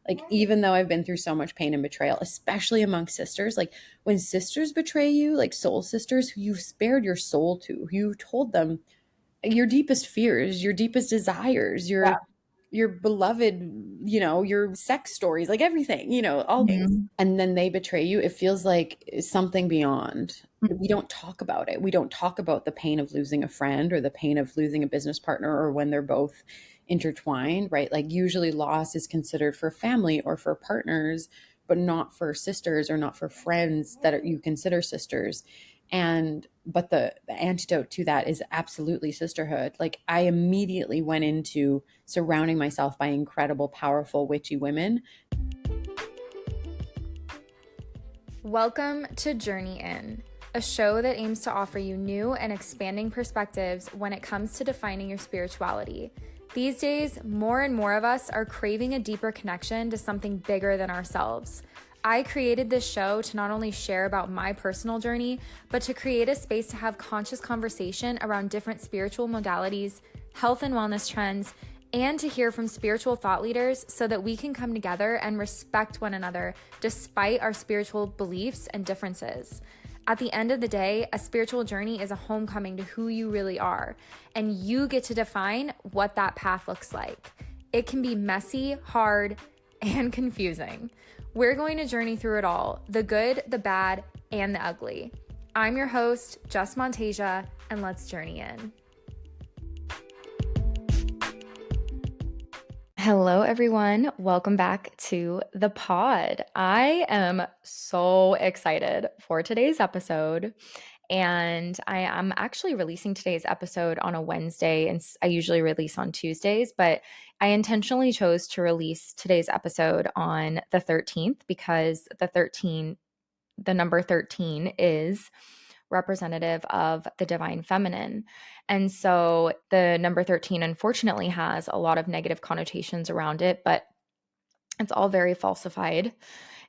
Like, even though I've been through so much pain and betrayal, especially among sisters, like when sisters betray you, like soul sisters who you've spared your soul to, who you told them your deepest fears, your deepest desires, Yeah. your beloved, your sex stories, like everything, all things. Mhm. And then they betray you. It feels like something beyond. We don't talk about it. We don't talk about the pain of losing a friend or the pain of losing a business partner or when they're both intertwined, right? Like usually loss is considered for family or for partners, but not for sisters or not for friends you consider sisters. But the antidote to that is absolutely sisterhood. Like I immediately went into surrounding myself by incredible, powerful, witchy women. Welcome to Journey In, a show that aims to offer you new and expanding perspectives when it comes to defining your spirituality. These days, more and more of us are craving a deeper connection to something bigger than ourselves. I created this show to not only share about my personal journey, but to create a space to have conscious conversation around different spiritual modalities, health and wellness trends, and to hear from spiritual thought leaders so that we can come together and respect one another despite our spiritual beliefs and differences. At the end of the day, a spiritual journey is a homecoming to who you really are, and you get to define what that path looks like. It can be messy, hard, and confusing. We're going to journey through it all, the good, the bad, and the ugly. I'm your host, Jess Montasia, and let's journey in. Hello, everyone. Welcome back to the pod. I am so excited for today's episode. And I am actually releasing today's episode on a Wednesday, and I usually release on Tuesdays, but I intentionally chose to release today's episode on the 13th because the number 13 is representative of the divine feminine. And so the number 13 unfortunately has a lot of negative connotations around it, but it's all very falsified.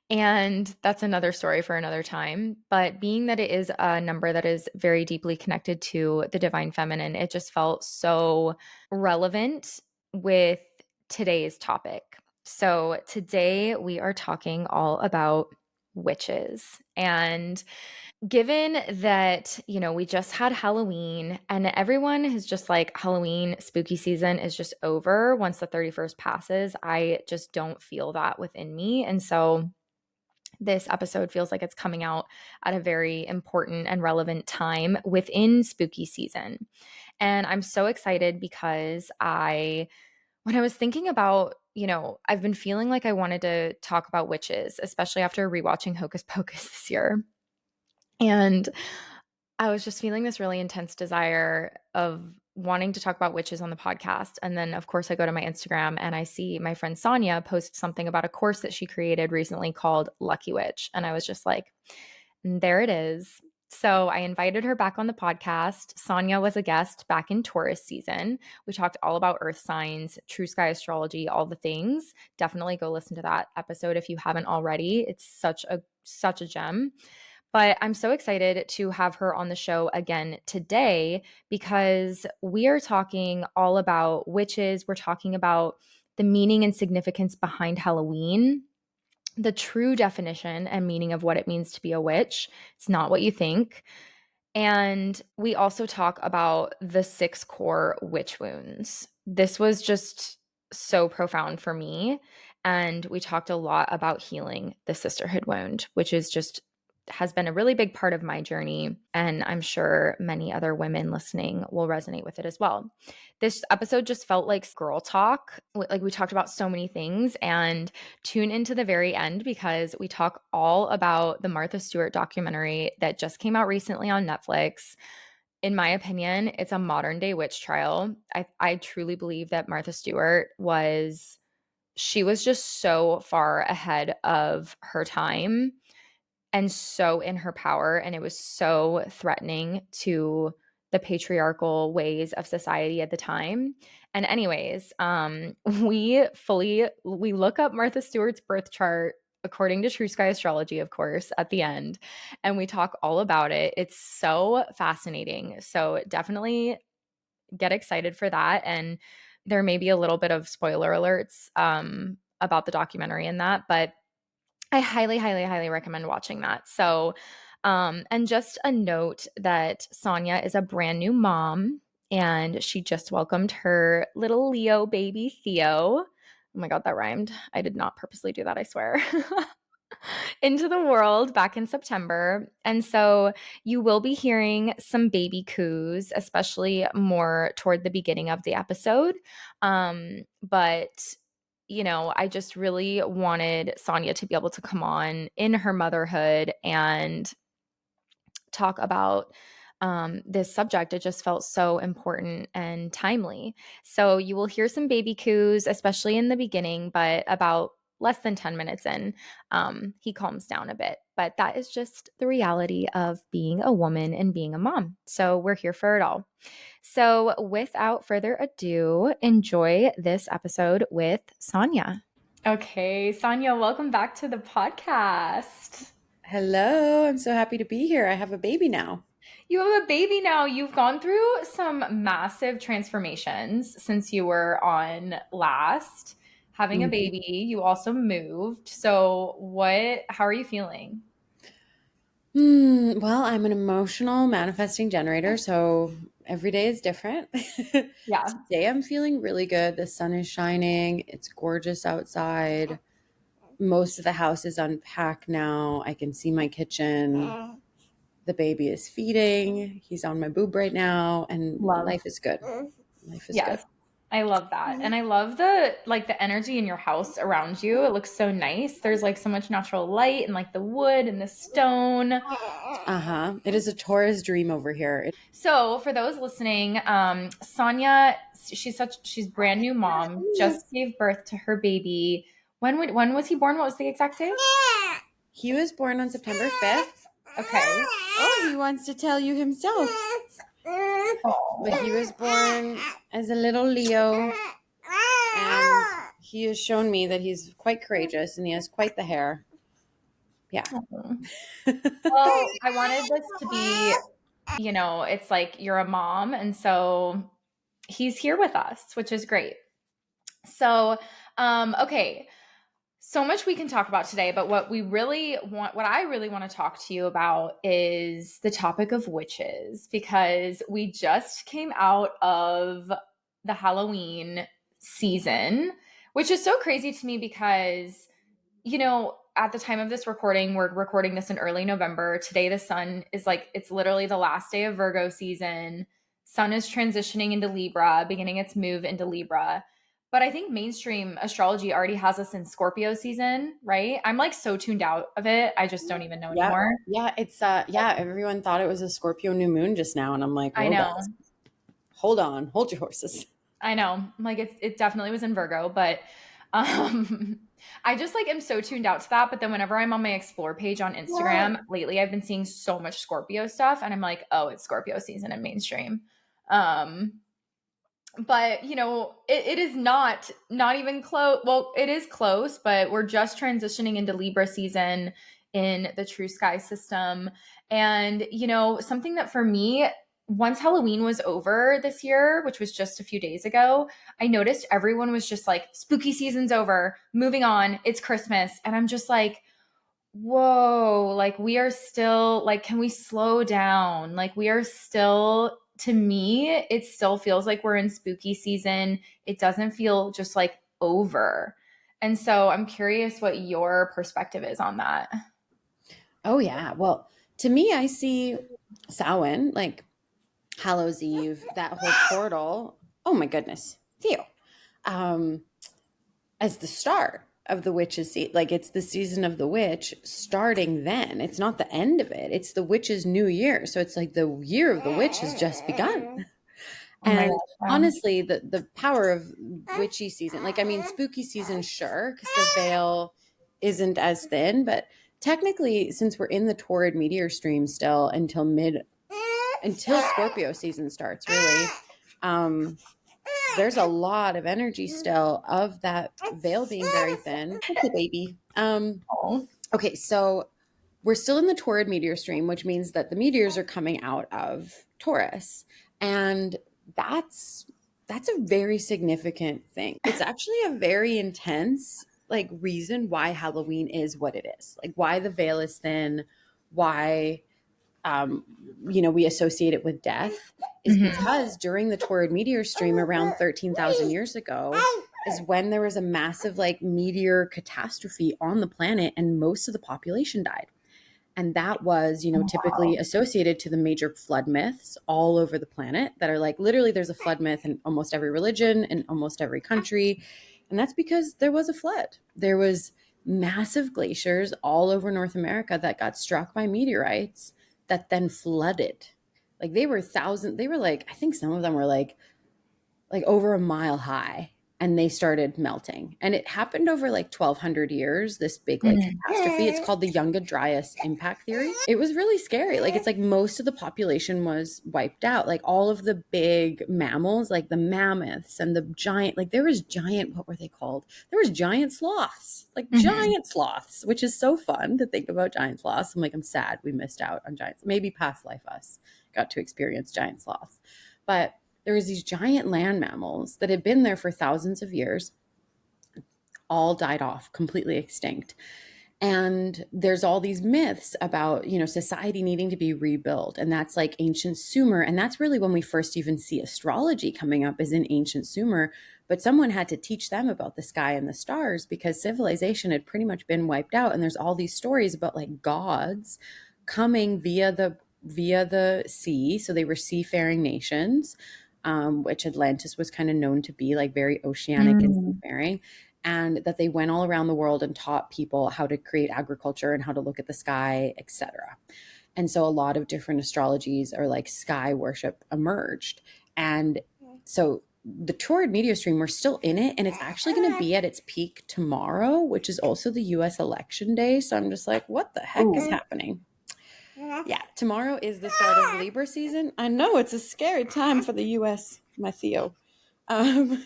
And that's another story for another time. But being that it is a number that is very deeply connected to the divine feminine, it just felt so relevant with today's topic. So today we are talking all about witches. And given that, we just had Halloween and everyone is just like Halloween spooky season is just over once the 31st passes, I just don't feel that within me. And so this episode feels like it's coming out at a very important and relevant time within spooky season. And I'm so excited because when I was thinking about, I've been feeling like I wanted to talk about witches, especially after rewatching Hocus Pocus this year. And I was just feeling this really intense desire of wanting to talk about witches on the podcast. And then, of course, I go to my Instagram and I see my friend Sanja post something about a course that she created recently called Lucky Witch. And I was just like, there it is. So I invited her back on the podcast. Sanja was a guest back in Taurus season. We talked all about earth signs, true sky astrology, all the things. Definitely go listen to that episode if you haven't already. It's such a gem. But I'm so excited to have her on the show again today because we are talking all about witches. We're talking about the meaning and significance behind Halloween, the true definition and meaning of what it means to be a witch. It's not what you think. And we also talk about the 6 core witch wounds. This was just so profound for me. And we talked a lot about healing the sisterhood wound, which has been a really big part of my journey. And I'm sure many other women listening will resonate with it as well. This episode just felt like girl talk. Like we talked about so many things, and tune into the very end because we talk all about the Martha Stewart documentary that just came out recently on Netflix. In my opinion, it's a modern day witch trial. I truly believe that Martha Stewart she was just so far ahead of her time and so in her power, and it was so threatening to the patriarchal ways of society at the time. And anyways, we look up Martha Stewart's birth chart according to True Sky Astrology, of course, at the end, and we talk all about it. It's so fascinating. So definitely get excited for that. And there may be a little bit of spoiler alerts about the documentary and that, but I highly, highly, highly recommend watching that. So, and just a note that Sanja is a brand new mom and she just welcomed her little Leo baby Theo. Oh my God, that rhymed. I did not purposely do that, I swear. Into the world back in September. And so you will be hearing some baby coos, especially more toward the beginning of the episode. But I just really wanted Sanja to be able to come on in her motherhood and talk about this subject. It just felt so important and timely. So you will hear some baby coos, especially in the beginning, but about less than 10 minutes in, he calms down a bit. But that is just the reality of being a woman and being a mom. So we're here for it all. So without further ado, enjoy this episode with Sanja. Okay, Sanja, welcome back to the podcast. Hello, I'm so happy to be here. I have a baby now. You have a baby now. You've gone through some massive transformations since you were on last. Having a Mhm. baby, you also moved. So, how are you feeling? Well, I'm an emotional manifesting generator, so every day is different. Yeah, Today I'm feeling really good. The sun is shining. It's gorgeous outside. Most of the house is unpacked now. I can see my kitchen. The baby is feeding. He's on my boob right now, and love. life is good. Life is good. Yes. I love that. And I love the energy in your house around you. It looks so nice. There's like so much natural light and like the wood and the stone. Uh-huh. It is a Taurus dream over here. So for those listening, Sanja, she's brand new mom, just gave birth to her baby. When was he born? What was the exact date? He was born on September 5th. Okay. Oh, he wants to tell you himself. But he was born as a little Leo, and he has shown me that he's quite courageous and he has quite the hair. Yeah. Well, I wanted this to be, it's like you're a mom, and so he's here with us, which is great. So, okay. So much we can talk about today, but what I really want to talk to you about is the topic of witches, because we just came out of the Halloween season, which is so crazy to me because, at the time of this recording, we're recording this in early November. Today, the sun is it's literally the last day of Virgo season. Sun is transitioning into Libra, beginning its move into Libra. But I think mainstream astrology already has us in Scorpio season, right? I'm like so tuned out of it. I just don't even know Yeah. anymore. Yeah. Everyone thought it was a Scorpio new moon just now. And I'm like, I whoa, know. guys, hold on, hold your horses. I know. Like it definitely was in Virgo, but I just like am so tuned out to that. But then whenever I'm on my explore page on Instagram lately, I've been seeing so much Scorpio stuff, and I'm like, oh, it's Scorpio season in mainstream. But it is not even close. Well, it is close, but we're just transitioning into Libra season in the true sky system. And something that for me, once Halloween was over this year, which was just a few days ago, I noticed everyone was just like, spooky season's over, moving on, it's Christmas. And I'm just like, whoa, like we are still like, can we slow down? Like we are still, to me, it still feels like we're in spooky season. It doesn't feel just like over. And so I'm curious what your perspective is on that. Oh, yeah. Well, to me, I see Samhain, like Hallows Eve, that whole portal. Oh, my goodness. Theo. Um, as the start of the witch's season. Like it's the season of the witch starting then. It's not the end of it. It's the witch's new year. So it's like the year of the witch has just begun. Oh my And gosh. Yeah. honestly, the power of witchy season, like I mean, spooky season, sure, because the veil isn't as thin, but technically, since we're in the torrid meteor stream still until Scorpio season starts, really, um, there's a lot of energy still of that veil being very thin. Okay, baby. Oh, Okay, so we're still in the torrid meteor stream, which means that the meteors are coming out of Taurus, and that's that's a very significant thing. It's actually a very intense. like reason why Halloween is what it is, like why the veil is thin, why um, we associate it with death, is Mhm. because during the Taurid meteor stream around 13,000 years ago is when there was a massive like meteor catastrophe on the planet and most of the population died. And that was, typically Wow. associated to the major flood myths all over the planet that are like literally there's a flood myth in almost every religion in almost every country. And that's because there was a flood. There was massive glaciers all over North America that got struck by meteorites that then flooded. Like they were like, I think some of them were like over a mile high, and they started melting, and it happened over like 1200 years, this big like Mhm. catastrophe. It's called the Younger Dryas impact theory. It was really scary. Like it's like most of the population was wiped out, like all of the big mammals, like the mammoths and the giant, like there was giant, what were they called, there was giant sloths, like Mhm. giant sloths, which is so fun to think about. Giant sloths, I'm like, I'm sad we missed out on giants. Maybe past life us got to experience giant sloths, but there was these giant land mammals that had been there for thousands of years, all died off, completely extinct. And there's all these myths about, society needing to be rebuilt. And that's like ancient Sumer. And that's really when we first even see astrology coming up, is in ancient Sumer. But someone had to teach them about the sky and the stars because civilization had pretty much been wiped out. And there's all these stories about like gods coming via the sea. So they were seafaring nations, which Atlantis was kind of known to be, like very oceanic and Mm. seafaring, and that they went all around the world and taught people how to create agriculture and how to look at the sky, etc. And so a lot of different astrologies or like sky worship emerged. And so the Taurid meteor stream, we're still in it, and it's actually going to be at its peak tomorrow, which is also the US election day. So I'm just like, what the heck is Ooh. happening? Yeah, tomorrow is the start of Libra season. I know it's a scary time for the US, my Theo. Um,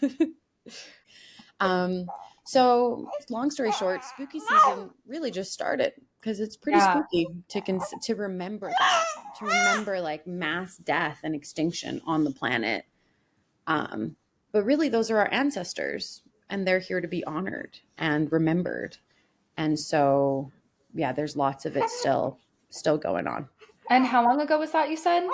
Um, so long story short, spooky season really just started because it's pretty Yeah. spooky to remember that, to remember like mass death and extinction on the planet. Um, but really, those are our ancestors, and they're here to be honored and remembered. And so, yeah, there's lots of it still going on. And how long ago was that you said?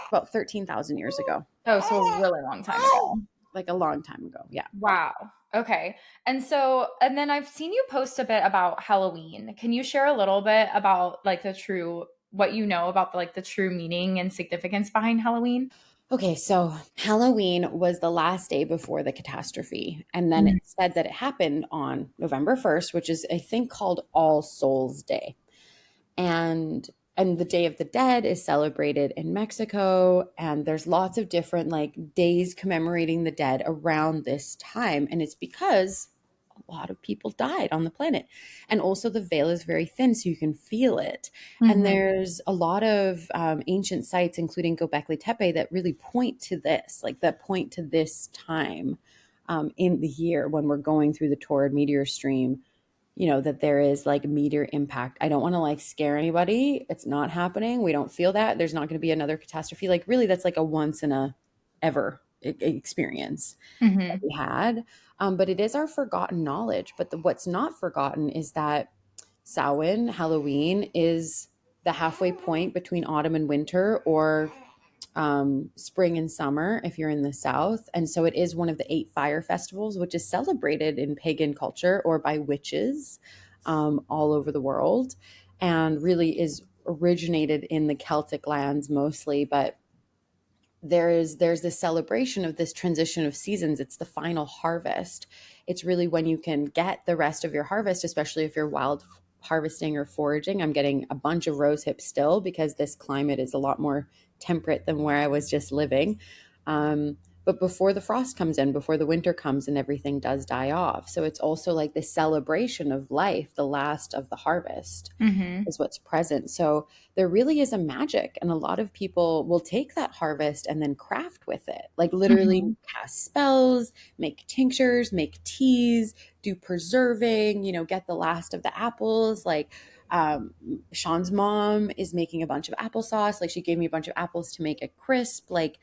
About 13,000 years ago, Oh, so a really long time ago. like a long time ago. Yeah. Wow. Okay. And then I've seen you post a bit about Halloween. Can you share a little bit about like what you know about like the true meaning and significance behind Halloween? Okay, so Halloween was the last day before the catastrophe. And then it Mhm. said that it happened on November 1st, which is, I think, called All Souls Day. And the Day of the Dead is celebrated in Mexico. And there's lots of different like days commemorating the dead around this time. And it's because a lot of people died on the planet. And also, the veil is very thin, so you can feel it. And Mhm. there's a lot of ancient sites, including Göbekli Tepe, that really point to this, like that point to this time in the year when we're going through the Taurid meteor stream. That there is like meteor impact. I don't want to like scare anybody. It's not happening. We don't feel that. There's not going to be another catastrophe. Like, really, that's like a once in a ever experience that Mhm. we had. But it is our forgotten knowledge. But what's not forgotten is that Samhain, Halloween, is the halfway point between autumn and winter, or spring and summer if you're in the South. And so it is one of the 8 fire festivals, which is celebrated in pagan culture or by witches all over the world, and really is originated in the Celtic lands mostly. But there's this celebration of this transition of seasons. It's the final harvest. It's really when you can get the rest of your harvest, especially if you're wild harvesting or foraging. I'm getting a bunch of rose hips still because this climate is a lot more temperate than where I was just living. But before the frost comes in, before the winter comes and everything does die off. So it's also like the celebration of life, the last of the harvest Mhm. is what's present. So there really is a magic, and a lot of people will take that harvest and then craft with it, like literally Mhm. cast spells, make tinctures, make teas, do preserving, get the last of the apples. Like Sean's mom is making a bunch of applesauce. Like, she gave me a bunch of apples to make it crisp. Like,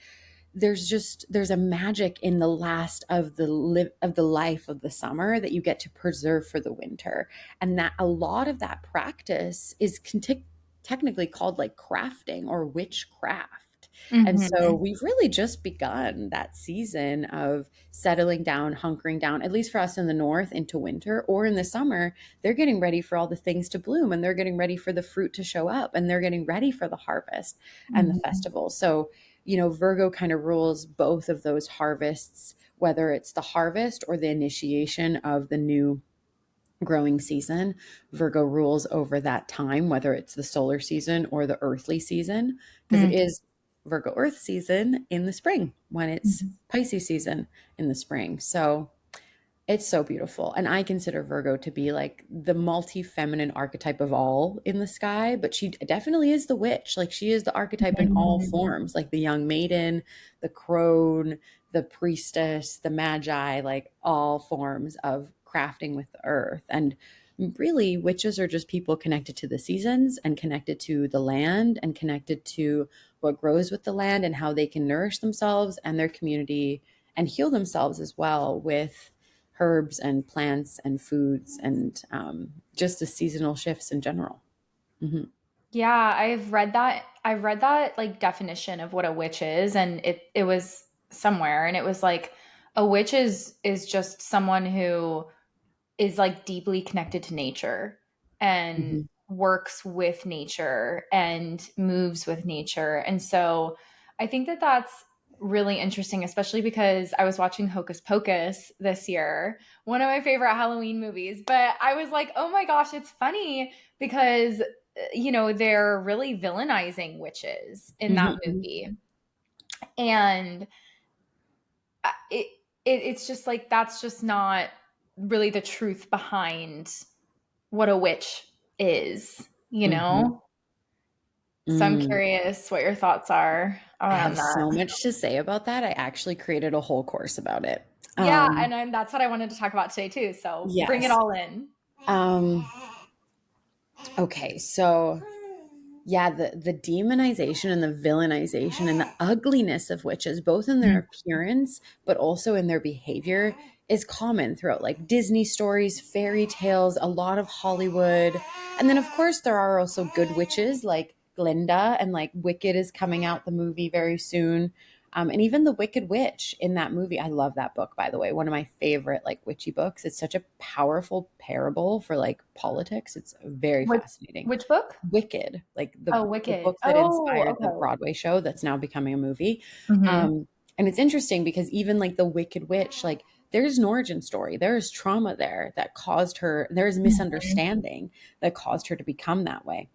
there's a magic in the last of the life of the summer that you get to preserve for the winter, and that a lot of that practice is technically called like crafting or witchcraft. And so Mhm. we've really just begun that season of settling down, hunkering down, at least for us in the north, into winter. Or in the summer, they're getting ready for all the things to bloom, and they're getting ready for the fruit to show up, and they're getting ready for the harvest and the Mhm. festival. So Virgo kind of rules both of those harvests, whether it's the harvest or the initiation of the new growing season. Virgo rules over that time, whether it's the solar season or the earthly season, because it Mhm. is Virgo earth season in the spring when it's Mhm. Pisces season in the spring. So it's so beautiful. And I consider Virgo to be like the multi feminine archetype of all in the sky, but she definitely is the witch. Like she is the archetype in all Mhm. forms, like the young maiden, the crone, the priestess, the magi, like all forms of crafting with the earth. And really, witches are just people connected to the seasons and connected to the land and connected to what grows with the land and how they can nourish themselves and their community and heal themselves as well with herbs and plants and foods and just the seasonal shifts in general. Hmm. Yeah, I've read that like definition of what a witch is, and it was somewhere, and it was like a witch is just someone who is like deeply connected to nature and Hmm. works with nature and moves with nature. And so I think that that's really interesting, especially because I was watching Hocus Pocus this year, one of my favorite Halloween movies. But I was like, oh my gosh, it's funny because, they're really villainizing witches in that Hmm. movie. And it, it's just like, that's just not really the truth behind what a witch is, you Hmm. know? So I'm Mm. curious what your thoughts are I have around so that. much to say about that. I actually created a whole course about it. Yeah, Um, and that's what I wanted to talk about today too. So bring it yes. all in. Um, okay. So yeah, the demonization and the villainization and the ugliness of witches, both in their Mhm. appearance but also in their behavior, is common throughout like Disney stories, fairy tales, a lot of Hollywood. And then of course there are also good witches like Glinda, and like Wicked is coming out the movie very soon. And even the Wicked Witch in that movie, I love that book, by the way. One of my favorite like witchy books. It's such a powerful parable for like politics. It's very Which fascinating. which book? Wicked, like Oh, the Wicked. book that Oh, inspired the okay. Broadway show that's now becoming a movie. Hmm. Um, and it's interesting because even like the Wicked Witch, like there's an origin story. There is trauma there that caused her, there is Hmm. misunderstanding that caused her to become that way.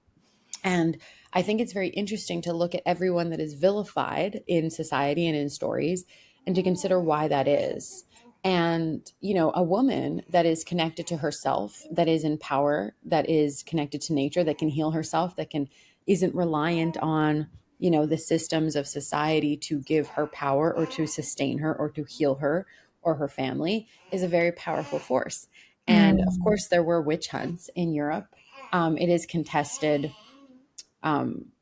And I think it's very interesting to look at everyone that is vilified in society and in stories and to consider why that is. And, a woman that is connected to herself, that is in power, that is connected to nature, that can heal herself, that can isn't reliant on, the systems of society to give her power or to sustain her or to heal her or her family is a very powerful force. And of Mm. course, there were witch hunts in Europe. It is contested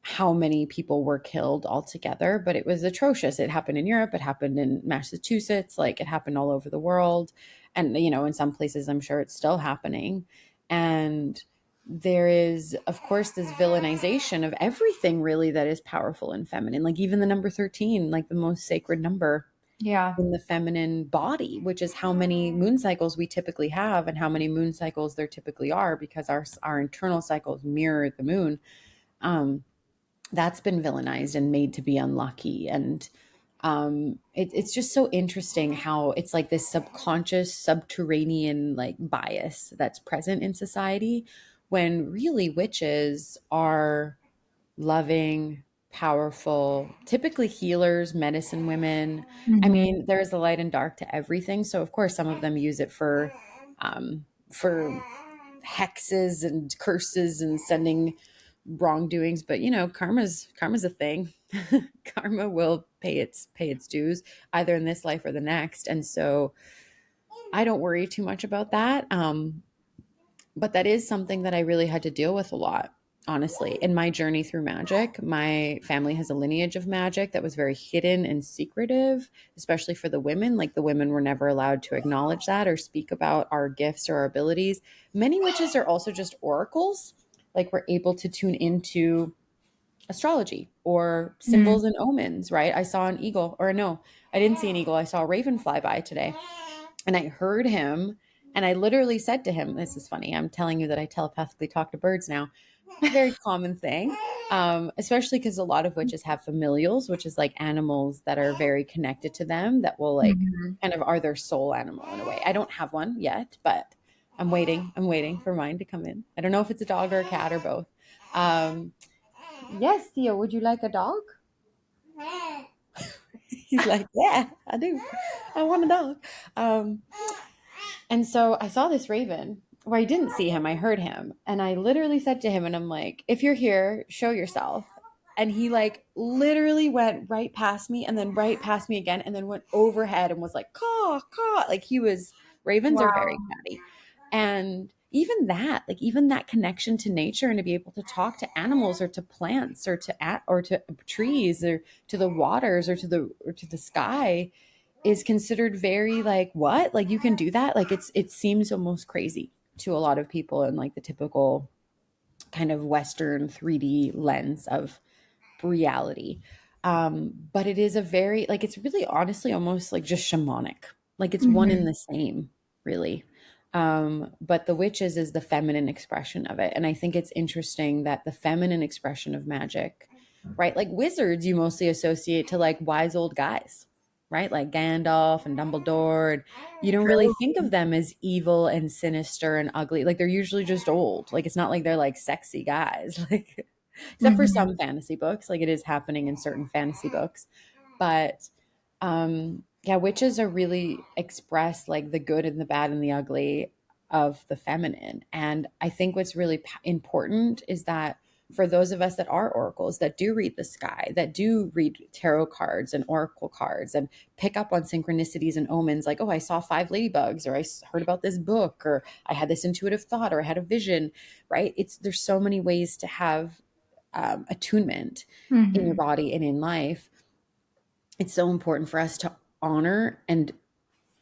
how many people were killed altogether, but it was atrocious. It happened in Europe, it happened in Massachusetts, like it happened all over the world. And, in some places, I'm sure it's still happening. And there is, of course, this villainization of everything really that is powerful and feminine, like even the number 13, like the most sacred number Yeah. in the feminine body, which is how many moon cycles we typically have and how many moon cycles there typically are because our internal cycles mirror the moon. Um, that's been villainized and made to be unlucky. And it's just so interesting how it's like this subconscious, subterranean like bias that's present in society when really witches are loving, powerful, typically healers, medicine women. I Hmm. mean, there is a light and dark to everything. So of course, some of them use it for hexes and curses and sending wrongdoings. But karma's a thing. Karma will pay its dues either in this life or the next. And so I don't worry too much about that. But that is something that I really had to deal with a lot. honestly. In my journey through magic, my family has a lineage of magic that was very hidden and secretive, especially for the women. Like the women were never allowed to acknowledge that or speak about our gifts or our abilities. Many witches are also just oracles. Like we're able to tune into astrology or Mm. symbols and omens, right? I saw an eagle, or no, I didn't see an eagle. I saw a raven fly by today. And I heard him, and I literally said to him, this is funny. I'm telling you that I telepathically talk to birds now. Very common thing, especially because a lot of witches have familials, which is like animals that are very connected to them that will like Mhm. kind of are their soul animal in a way. I don't have one yet, but I'm waiting. I'm waiting for mine to come in. I don't know if it's a dog or a cat or both. Um, yes, Theo, would you like a dog? He's like, yeah, I do. I want a dog. Um, And so I saw this raven. Well, I didn't see him, I heard him. And I literally said to him, and I'm like, if you're here, show yourself. And he like literally went right past me and then right past me again and then went overhead and was like, caw, caw. Like he was, ravens are very Wow. catty. And even that, like even that connection to nature and to be able to talk to animals or to plants or to trees or to the waters or to the sky is considered very like what, like you can do that, like it seems almost crazy to a lot of people in like the typical kind of western 3D lens of reality. But it is a very like it's really honestly almost like just shamanic, like it's one in Mhm. the same, really. But the witches is the feminine expression of it, and I think it's interesting that the feminine expression of magic, right, like wizards you mostly associate to like wise old guys, right, like Gandalf and Dumbledore, and you don't really True. think of them as evil and sinister and ugly. Like they're usually just old. Like it's not like they're like sexy guys like except for Mhm. some fantasy books, like it is happening in certain fantasy books. But yeah, witches are really express like the good and the bad and the ugly of the feminine. And I think what's really important is that for those of us that are oracles, that do read the sky, that do read tarot cards and oracle cards and pick up on synchronicities and omens, like, oh, I saw five ladybugs, or I heard about this book, or I had this intuitive thought, or I had a vision, right? It's there's so many ways to have attunement in your Mhm. body and in life. It's so important for us to honor and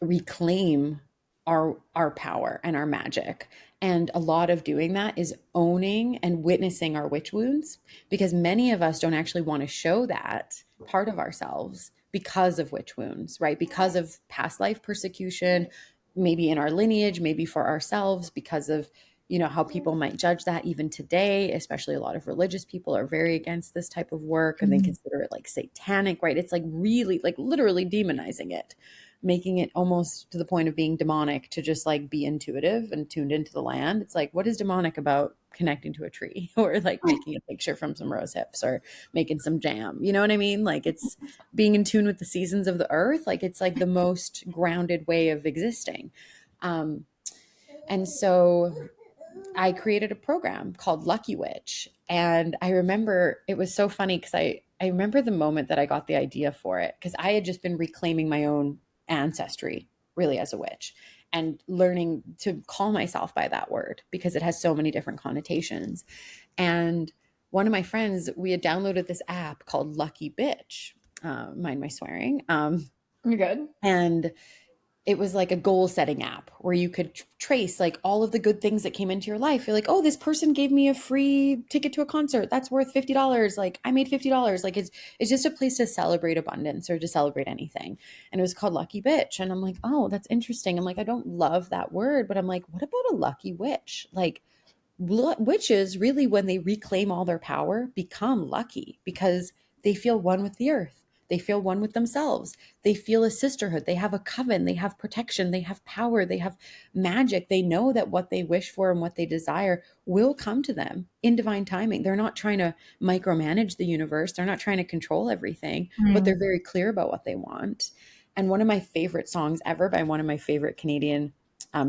reclaim our power and our magic. And a lot of doing that is owning and witnessing our witch wounds, because many of us don't actually want to show that part of ourselves because of witch wounds, right? Because of past life persecution, maybe in our lineage, maybe for ourselves, because of how people might judge that even today, especially a lot of religious people are very against this type of work and they Mhm. consider it like satanic, right? It's like really like literally demonizing it, making it almost to the point of being demonic to just like be intuitive and tuned into the land. It's like, what is demonic about connecting to a tree or like making a picture from some rose hips or making some jam? You know what I mean? Like it's being in tune with the seasons of the earth. Like it's like the most grounded way of existing. Um, and so I created a program called Lucky Witch. And I remember it was so funny because I remember the moment that I got the idea for it, because I had just been reclaiming my own ancestry really as a witch and learning to call myself by that word because it has so many different connotations. And one of my friends, we had downloaded this app called Lucky Bitch. Mind my swearing. You're good. And it was like a goal setting app where you could trace like all of the good things that came into your life. You're like, oh, this person gave me a free ticket to a concert. That's worth $50. Like I made $50. Like it's just a place to celebrate abundance or to celebrate anything. And it was called Lucky Bitch. And I'm like, oh, that's interesting. I'm like, I don't love that word, but I'm like, what about a lucky witch? Like witches really, when they reclaim all their power, become lucky because they feel one with the earth, they feel one with themselves, they feel a sisterhood, they have a coven, they have protection, they have power, they have magic, they know that what they wish for and what they desire will come to them in divine timing. They're not trying to micromanage the universe, they're not trying to control everything, but they're Mm. very clear about what they want. And one of my favorite songs ever by one of my favorite Canadian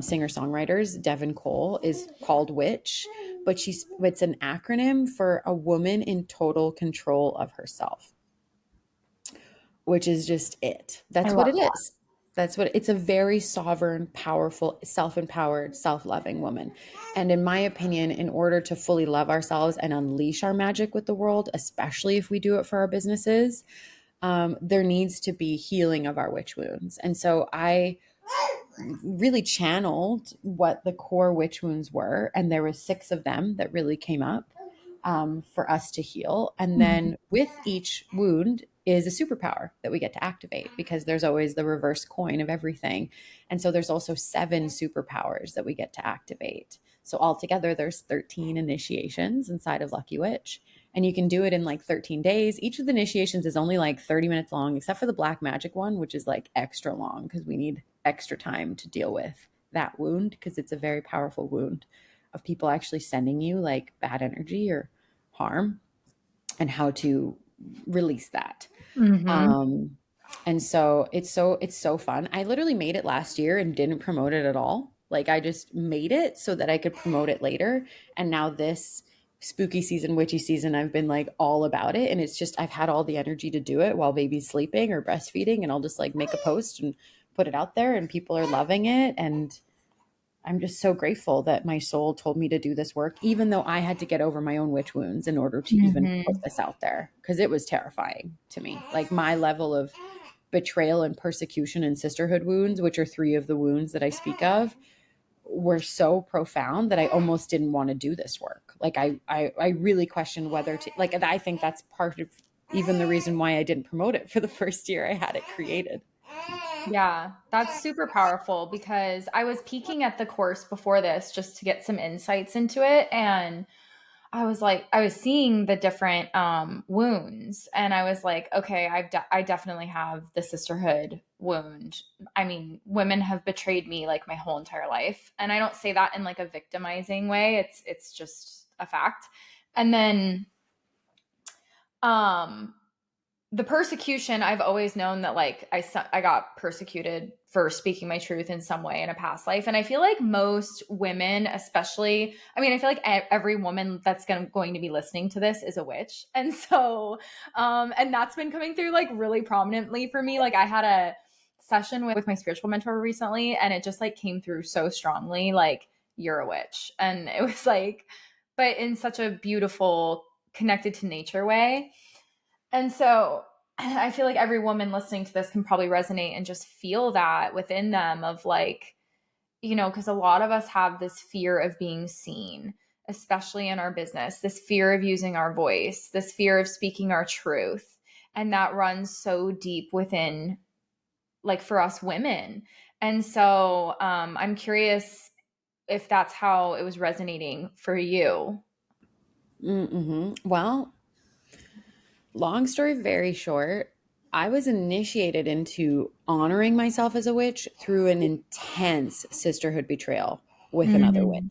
singer songwriters, Devin Cole, is called Witch, but it's an acronym for a woman in total control of herself, which is just it. I That's what love it is. That's what it's a very sovereign, powerful, self-empowered, self-loving woman. And in my opinion, in order to fully love ourselves and unleash our magic with the world, especially if we do it for our businesses, there needs to be healing of our witch wounds. And so I really channeled what the core witch wounds were, and there was 6 of them that really came up for us to heal. And Mhm. then with each wound is a superpower that we get to activate, because there's always the reverse coin of everything. And so there's also 7 superpowers that we get to activate. So altogether there's 13 initiations inside of Lucky Witch, and you can do it in like 13 days. Each of the initiations is only like 30 minutes long, except for the black magic one, which is like extra long because we need extra time to deal with that wound, because it's a very powerful wound of people actually sending you like bad energy or harm, and how to release that. Mhm. Um, and so it's so fun. I literally made it last year and didn't promote it at all. Like I just made it so that I could promote it later. And now this spooky season, witchy season, I've been like all about it. And it's just I've had all the energy to do it while baby's sleeping or breastfeeding. And I'll just like make a post and put it out there, and people are loving it. And I'm just so grateful that my soul told me to do this work, even though I had to get over my own witch wounds in order to even put Mhm. this out there, because it was terrifying to me. Like my level of betrayal and persecution and sisterhood wounds, which are 3 of the wounds that I speak of, were so profound that I almost didn't want to do this work. Like I really questioned whether to, like, I think that's part of even the reason why I didn't promote it for the first year I had it created. Yeah, that's super powerful because I was peeking at the course before this just to get some insights into it. And I was like, I was seeing the different wounds, and I was like, okay, I definitely have the sisterhood wound. I mean, women have betrayed me like my whole entire life, and I don't say that in like a victimizing way. It's just a fact. And then um the persecution, I've always known that like I got persecuted for speaking my truth in some way in a past life. And I feel like most women, especially, I mean, I feel like every woman that's going to be listening to this is a witch. And so and that's been coming through like really prominently for me. Like I had a session with my spiritual mentor recently, and it just like came through so strongly, like you're a witch. And it was like, but in such a beautiful connected to nature way. And so I feel like every woman listening to this can probably resonate and just feel that within them of like, you know, because a lot of us have this fear of being seen, especially in our business, this fear of using our voice, this fear of speaking our truth. And that runs so deep within, like for us women. And so I'm curious if that's how it was resonating for you. Well, long story very short, I was initiated into honoring myself as a witch through an intense sisterhood betrayal with another witch. Mm.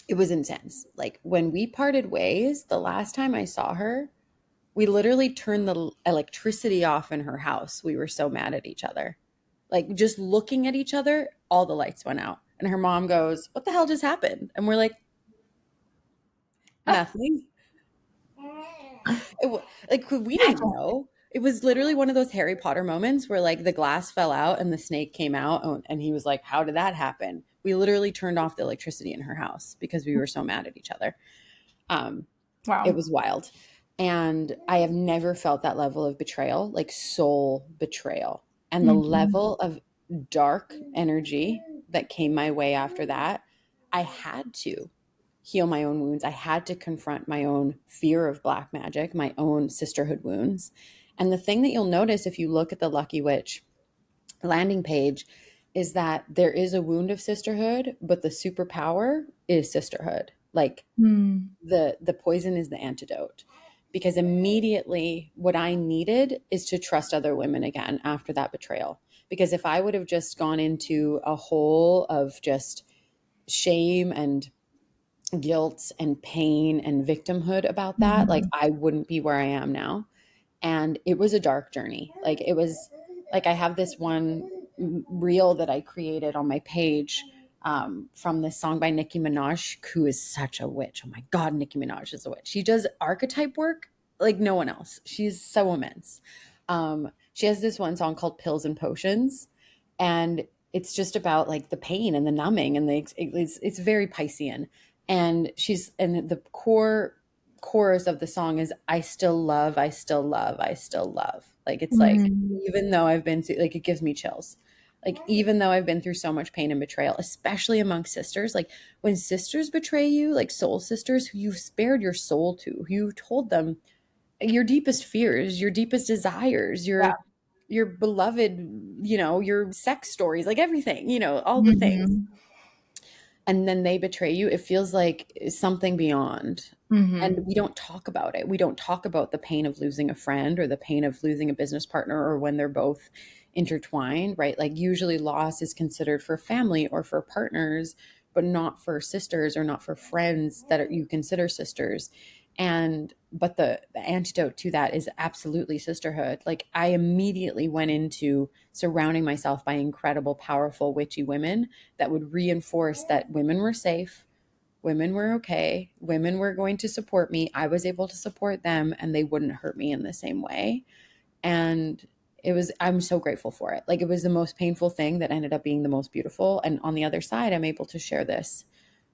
It was intense. Like when we parted ways, the last time I saw her, we literally turned the electricity off in her house. We were so mad at each other. Like just looking at each other, all the lights went out. And her mom goes, "What the hell just happened?" And we're like, "Nothing." Like we didn't know. It was literally one of those Harry Potter moments where like the glass fell out and the snake came out, and he was like, "How did that happen?" We literally turned off the electricity in her house because we were so mad at each other. Um, it Wow. was wild. And I have never felt that level of betrayal, like soul betrayal. And the Mhm. level of dark energy that came my way after that, I had to heal my own wounds. I had to confront my own fear of black magic, my own sisterhood wounds. And the thing that you'll notice if you look at the Lucky Witch landing page is that there is a wound of sisterhood, but the superpower is sisterhood. Like Mm. the poison is the antidote, because immediately what I needed is to trust other women again after that betrayal. Because if I would have just gone into a hole of just shame and guilt and pain and victimhood about that, like Mhm. I wouldn't be where I am now. And it was a dark journey. Like it was like I have this one reel that I created on my page, from this song by Nicki Minaj, who is such a witch. Oh my God, Nicki Minaj is a witch. She does archetype work like no one else. She's so immense. She has this one song called Pills and Potions. and it's just about like the pain and the numbing and it's very Piscean. And the chorus of the song is I still love, I still love, I still love. Like it's like Mm. even though I've been through, like it gives me chills. Like even though I've been through so much pain and betrayal, especially amongst sisters, like when sisters betray you, like soul sisters who you've spared your soul to, who you told them your deepest fears, your deepest desires, Yeah. your beloved, your sex stories, like everything, all the things. Mhm. And then they betray you. It feels like something beyond. And Mhm. we don't talk about it. We don't talk about the pain of losing a friend or the pain of losing a business partner or when they're both intertwined, right? Like usually loss is considered for family or for partners, but not for sisters or not for friends you consider sisters. And but the antidote to that is absolutely sisterhood. Like I immediately went into surrounding myself by incredible, powerful, witchy women that would reinforce that women were safe, women were okay, women were going to support me. I was able to support them and they wouldn't hurt me in the same way. And I'm so grateful for it. Like it was the most painful thing that ended up being the most beautiful. And on the other side, I'm able to share this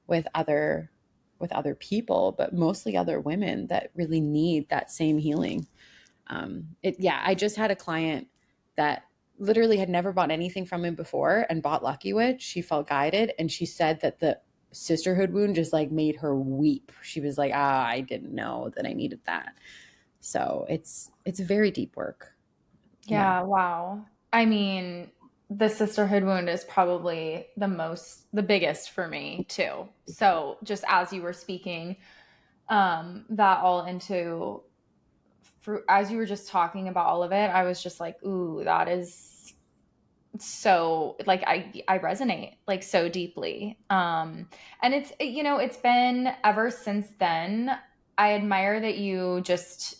with other people, but mostly other women that really need that same healing. Yeah, I just had a client that literally had never bought anything from him before and bought Lucky Witch. She felt guided and she said that the sisterhood wound just like made her weep. She was like, I didn't know that I needed that. So it's very deep work. Yeah. Yeah, wow. I mean, the sisterhood wound is probably the biggest for me too. So just as you were speaking, that all into as you were just talking about all of it, I was just like, ooh, that is so like I resonate like so deeply. And it's been ever since then. I admire that you just,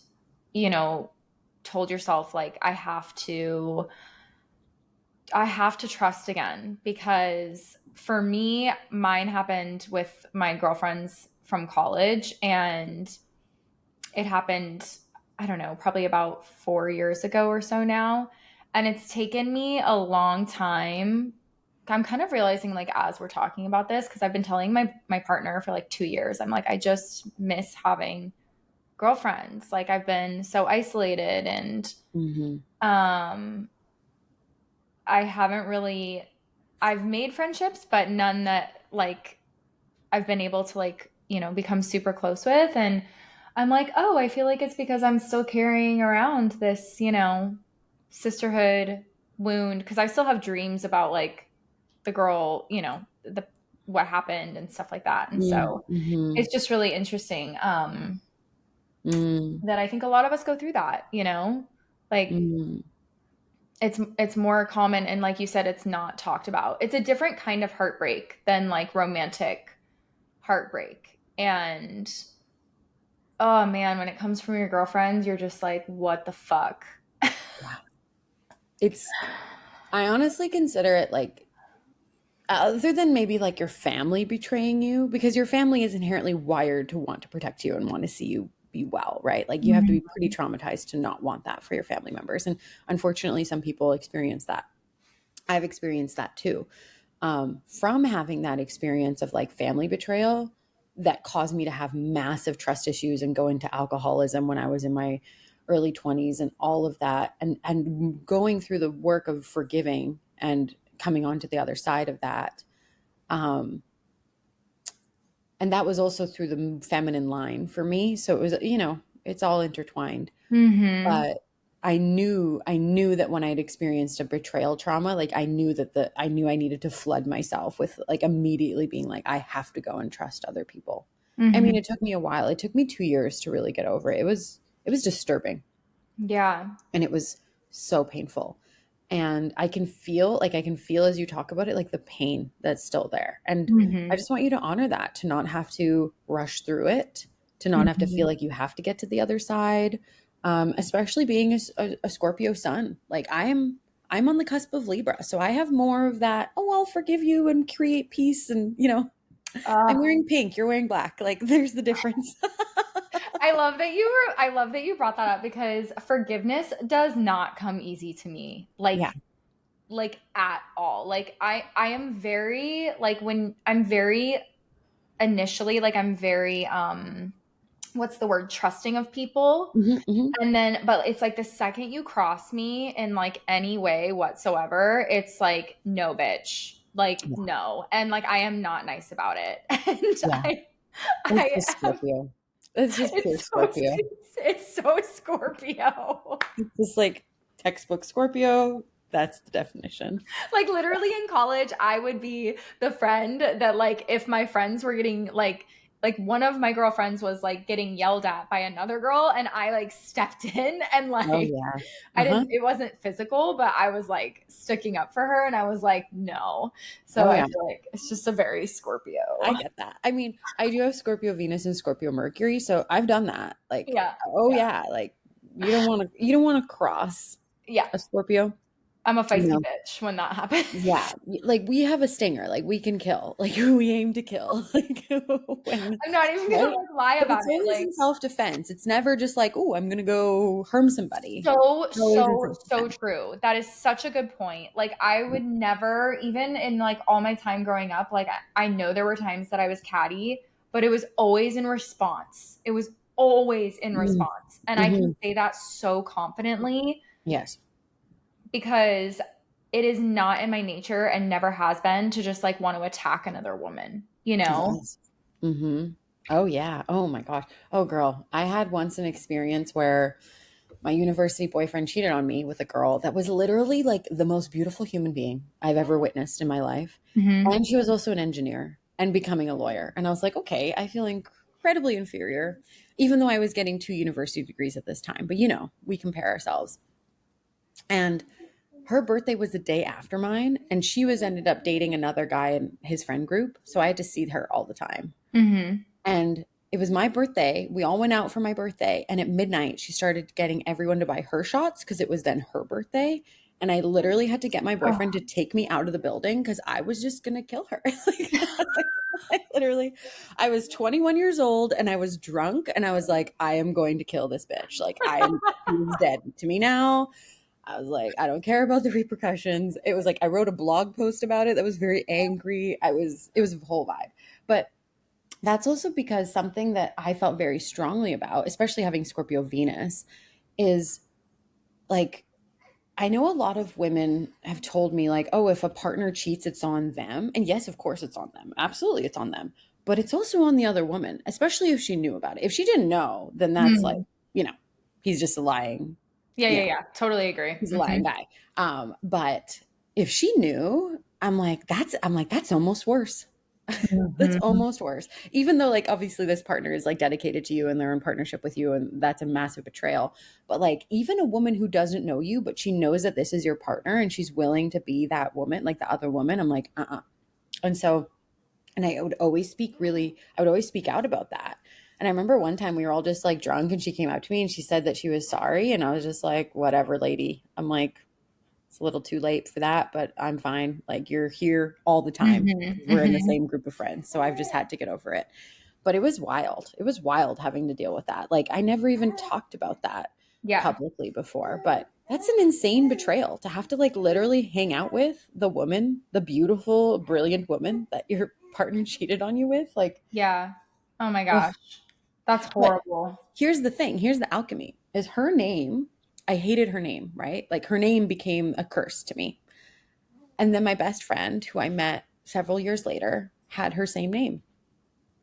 you know, told yourself like I have to trust again, because for me, mine happened with my girlfriends from college, and it happened, I don't know, probably about 4 years ago or so now. And it's taken me a long time. I'm kind of realizing, like, as we're talking about this, because I've been telling my partner for like 2 years, I'm like, I just miss having girlfriends. Like, I've been so isolated, and Hmm. um I haven't really I've made friendships, but none that like I've been able to like, become super close with. And I'm like, oh, I feel like it's because I'm still carrying around this, sisterhood wound, because I still have dreams about like the girl, the what happened and stuff like that. And so Mm-hmm. it's just really interesting Mm-hmm. that I think a lot of us go through that, like Mm-hmm. it's more common, and like you said, it's not talked about. It's a different kind of heartbreak than like romantic heartbreak. And oh man, when it comes from your girlfriends, you're just like, what the fuck? Yeah. I honestly consider it like other than maybe like your family betraying you, because your family is inherently wired to want to protect you and want to see you be well, right? Like you have to be pretty traumatized to not want that for your family members. And unfortunately, some people experience that. I've experienced that too. From having that experience of like family betrayal that caused me to have massive trust issues and go into alcoholism when I was in my early 20s and all of that, and going through the work of forgiving and coming onto the other side of that. Um, and that was also through the feminine line for me. So it was, it's all intertwined. Mm-hmm. But I knew that when I'd experienced a betrayal trauma, like I knew I needed to flood myself with like immediately being like, I have to go and trust other people. I mean, Mm-hmm. it took me a while. It took me 2 years to really get over it. It was disturbing Yeah. and it was so painful. And I can feel as you talk about it, like the pain that's still there. And I Mm-hmm. just want you to honor that, to not have to rush through it, to not have to feel Mm-hmm. like you have to get to the other side. Especially being a Scorpio sun. Like I'm on the cusp of Libra. So I have more of that, oh, I'll forgive you and create peace. And, I'm uh, wearing pink, you're wearing black. Like there's the difference. I love that you brought that up, because forgiveness does not come easy to me. Yeah. Like like at all. Like I am very like when I'm very initially like I'm very what's the word, trusting of people. Mhm, mhm. And then, but it's like the second you cross me in like any way whatsoever, it's like, no, bitch. Like, Yeah, no. And like, I am not nice about it. And yeah. It's I just have, Scorpio. It's just pure it's so, Scorpio. it's so Scorpio. It's just like textbook Scorpio. That's the definition. Like literally in college, I would be the friend that like if my friends were getting like one of my girlfriends was like getting yelled at by another girl and I like stepped in and Oh like yeah. I Uh-huh. didn't, it wasn't physical, but I was like sticking up for her and I was like, no. So Oh I yeah. feel like it's just a very I Scorpio. get that. I mean, I do have Scorpio Venus and Scorpio Mercury, so I've done that. Like, Yeah. oh yeah, like you don't want to cross Yeah. a Scorpio. I'm a You feisty know. bitch when that Yeah, happens. like we have a stinger, like we can kill, like we aim to kill, like when, I'm not even gonna right? like lie But about it's it. always Like in self-defense. It's never just like, oh, I'm gonna go harm somebody. so, It's always in so self-defense. true. That is such a good point. Like, I would never, even in like all my time growing up, like, I know there were times that I was catty, but it was always in response. It was always in Mm-hmm. response. And I can Mm-hmm. say that so confidently Yes. because it is not in my nature and never has been to just like want to attack another woman, you know? Yes. Mm-hmm. Oh yeah. Oh my gosh. Oh girl, I had once an experience where my university boyfriend cheated on me with a girl that was literally like the most beautiful human being I've ever witnessed in my life. Hmm. And she was also an engineer and becoming a lawyer. And I was like, okay, I feel incredibly inferior, even though I was getting 2 university degrees at this time. But we compare ourselves. And her birthday was the day after mine, and she was ended up dating another guy in his friend group. So I had to see her all the time. Hmm. And it was my birthday. We all went out for my birthday. And at midnight, she started getting everyone to buy her shots because it was then her birthday. And I literally had to get my Oh. boyfriend to take me out of the building because I was just going to kill her. I was 21 years old and I was drunk and I was like, I am going to kill this bitch. Like, she's dead to me now. I was like, I don't care about the repercussions. It was like, I wrote a blog post about it that was very angry. It was a whole vibe. But that's also because something that I felt very strongly about, especially having Scorpio Venus, is like I know a lot of women have told me, like, oh, if a partner cheats, it's on them. And yes, of course, it's on them. Absolutely, it's on them. But it's also on the other woman, especially if she knew about it. If she didn't know, then that's like, Hmm. you know, he's just a lying, Yeah, you yeah, know, yeah. Totally agree. he's a Hmm. lying guy. But if she knew, I'm like, that's almost worse. That's Hmm. almost worse. Even though, like, obviously this partner is like dedicated to you and they're in partnership with you, and that's a massive betrayal. But like, even a woman who doesn't know you, but she knows that this is your partner and she's willing to be that woman, like the other woman, I'm like, And so, and I would always speak out about that. And I remember one time we were all just like drunk and she came up to me and she said that she was sorry. And I was just like, whatever, lady. I'm like, it's a little too late for that, but I'm fine. Like, you're here all the time. Hmm. We're in the Hmm. same group of friends. So I've just had to get over it. But it was wild. It was wild having to deal with that. Like, I never even talked about that Yeah. publicly before, but that's an insane betrayal to have to like literally hang out with the woman, the beautiful, brilliant woman that your partner cheated on you with. Like, Yeah. Oh my ugh. gosh. That's But horrible. here's the thing, here's the alchemy is her name. I hated her name, right? Like, her name became a curse to me. And then my best friend, who I met several years later, had her same name.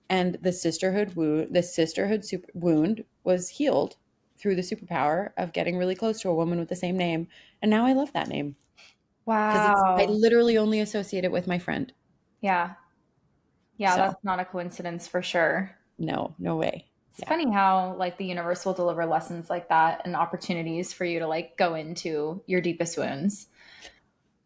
And the sisterhood wound was healed through the superpower of getting really close to a woman with the same name. And now I love that name because I Wow. literally only associate it with my friend. Yeah. Yeah, So that's not a coincidence for sure. no, no way. It's Yeah. funny how like the universe will deliver lessons like that and opportunities for you to like go into your deepest wounds,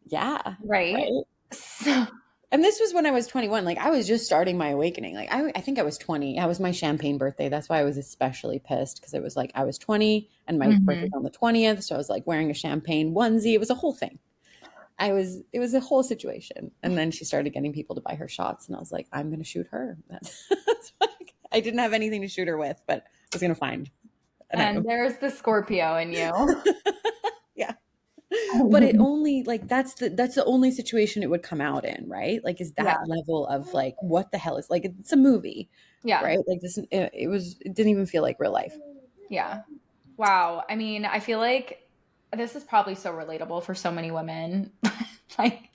Yeah. right? Right. So, And this was when I was 21. Like, I was just starting my awakening. Like, I think I was 20. It was my champagne birthday. That's why I was especially pissed because it was like I was 20 and my birthday's mhm. on the 20th. So I was like wearing a champagne onesie. It was a whole thing. It was a whole situation. And then she started getting people to buy her shots. And I was like, I'm going to shoot her. That's like, I didn't have anything to shoot her with, but I was going to find an And item. there's the Scorpio in you. Yeah. but it only like that's the only situation it would come out in, right? Like, is Yeah. that level of like what the hell is like it's a movie, Yeah. right? Like this, it didn't even feel like real life. Yeah. Wow. I mean, I feel like this is probably so relatable for so many women. Like,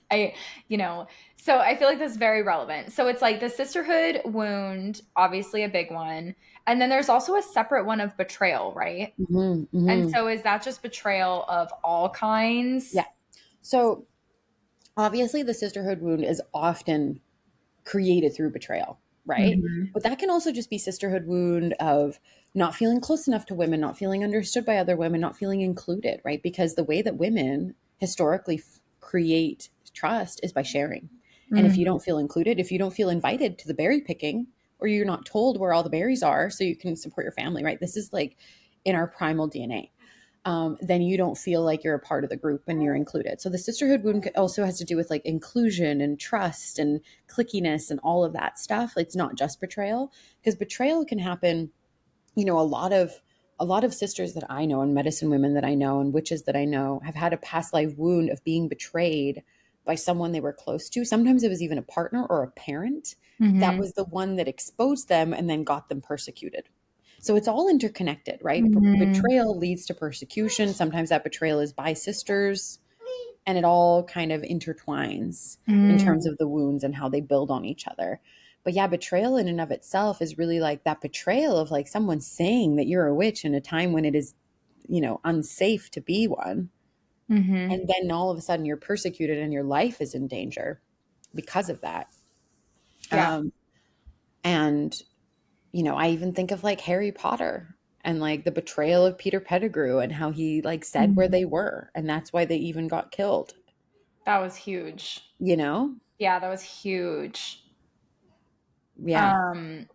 so I feel like this is very relevant. So it's like the sisterhood wound, obviously a big one. And then there's also a separate one of betrayal, right? Hmm, And hmm. so is that just betrayal of all kinds? Yeah. So obviously, the sisterhood wound is often created through betrayal, right? Hmm. But that can also just be sisterhood wound of not feeling close enough to women, not feeling understood by other women, not feeling included, right? Because the way that women historically create trust is by sharing. And if you Hmm. don't feel included, if you don't feel invited to the berry picking, or you're not told where all the berries are so you can support your family, right? This is like in our primal DNA. Then you don't feel like you're a part of the group and you're included. So the sisterhood wound also has to do with like inclusion and trust and clickiness and all of that stuff. It's not just betrayal, because betrayal can happen. A lot of sisters that I know and medicine women that I know and witches that I know have had a past life wound of being betrayed by someone they were close to. Sometimes it was even a partner or a parent that Hmm. was the one that exposed them and then got them persecuted. So it's all interconnected, right? Hmm. Betrayal leads to persecution. Sometimes that betrayal is by sisters, and it all kind of intertwines in terms Hmm. of the wounds and how they build on each other. But yeah, betrayal in and of itself is really like that betrayal of like someone saying that you're a witch in a time when it is, unsafe to be one. Hmm. And then all of a sudden you're persecuted and your life is in danger because of that. Yeah. Um, and I even think of like Harry Potter and like the betrayal of Peter Pettigrew and how he like said where Mhm. they were. And that's why they even got killed, That was huge. you know? Yeah, that was huge. Yeah. Um,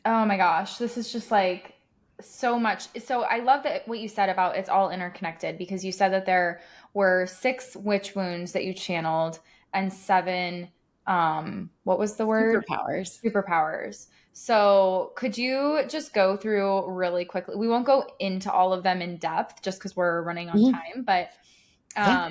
oh my gosh, this is just like so much. So I love that what you said about it's all interconnected because you said that there were six witch wounds that you channeled and seven, what was the word? Superpowers. Superpowers. So could you just go through really quickly? We won't go into all of them in depth just because we're running on Mhm. time, but Yeah.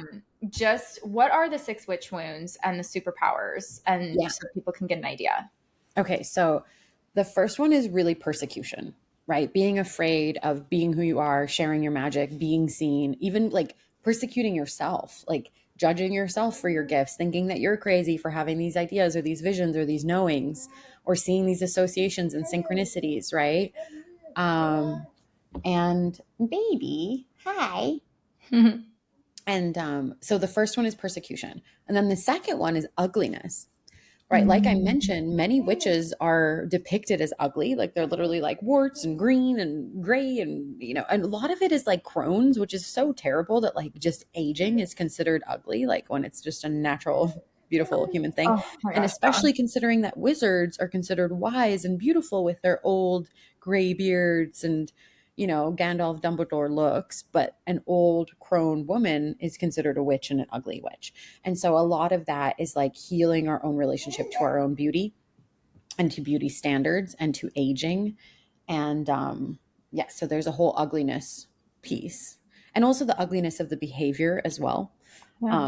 just what are the six witch wounds and the superpowers? And Yeah. so people can get an idea. Okay. So the first one is really persecution, right? Being afraid of being who you are, sharing your magic, being seen, even like persecuting yourself, like judging yourself for your gifts, thinking that you're crazy for having these ideas or these visions or these knowings or seeing these associations and synchronicities, right? Um, and baby, hi. And so the first one is persecution. And then the second one is ugliness, right? Like I Mm, mentioned, many witches are depicted as ugly. Like they're literally like warts and green and gray. And a lot of it is like Crohn's, which is so terrible that like just aging is considered ugly, like when it's just a natural, beautiful human thing. oh my And gosh, yeah. especially considering that wizards are considered wise and beautiful with their old gray beards and Gandalf Dumbledore looks, but an old crone woman is considered a witch and an ugly witch. And so a lot of that is like healing our own relationship to our own beauty and to beauty standards and to aging. And yeah, so there's a whole ugliness piece. And also the ugliness of the behavior as well. Yeah.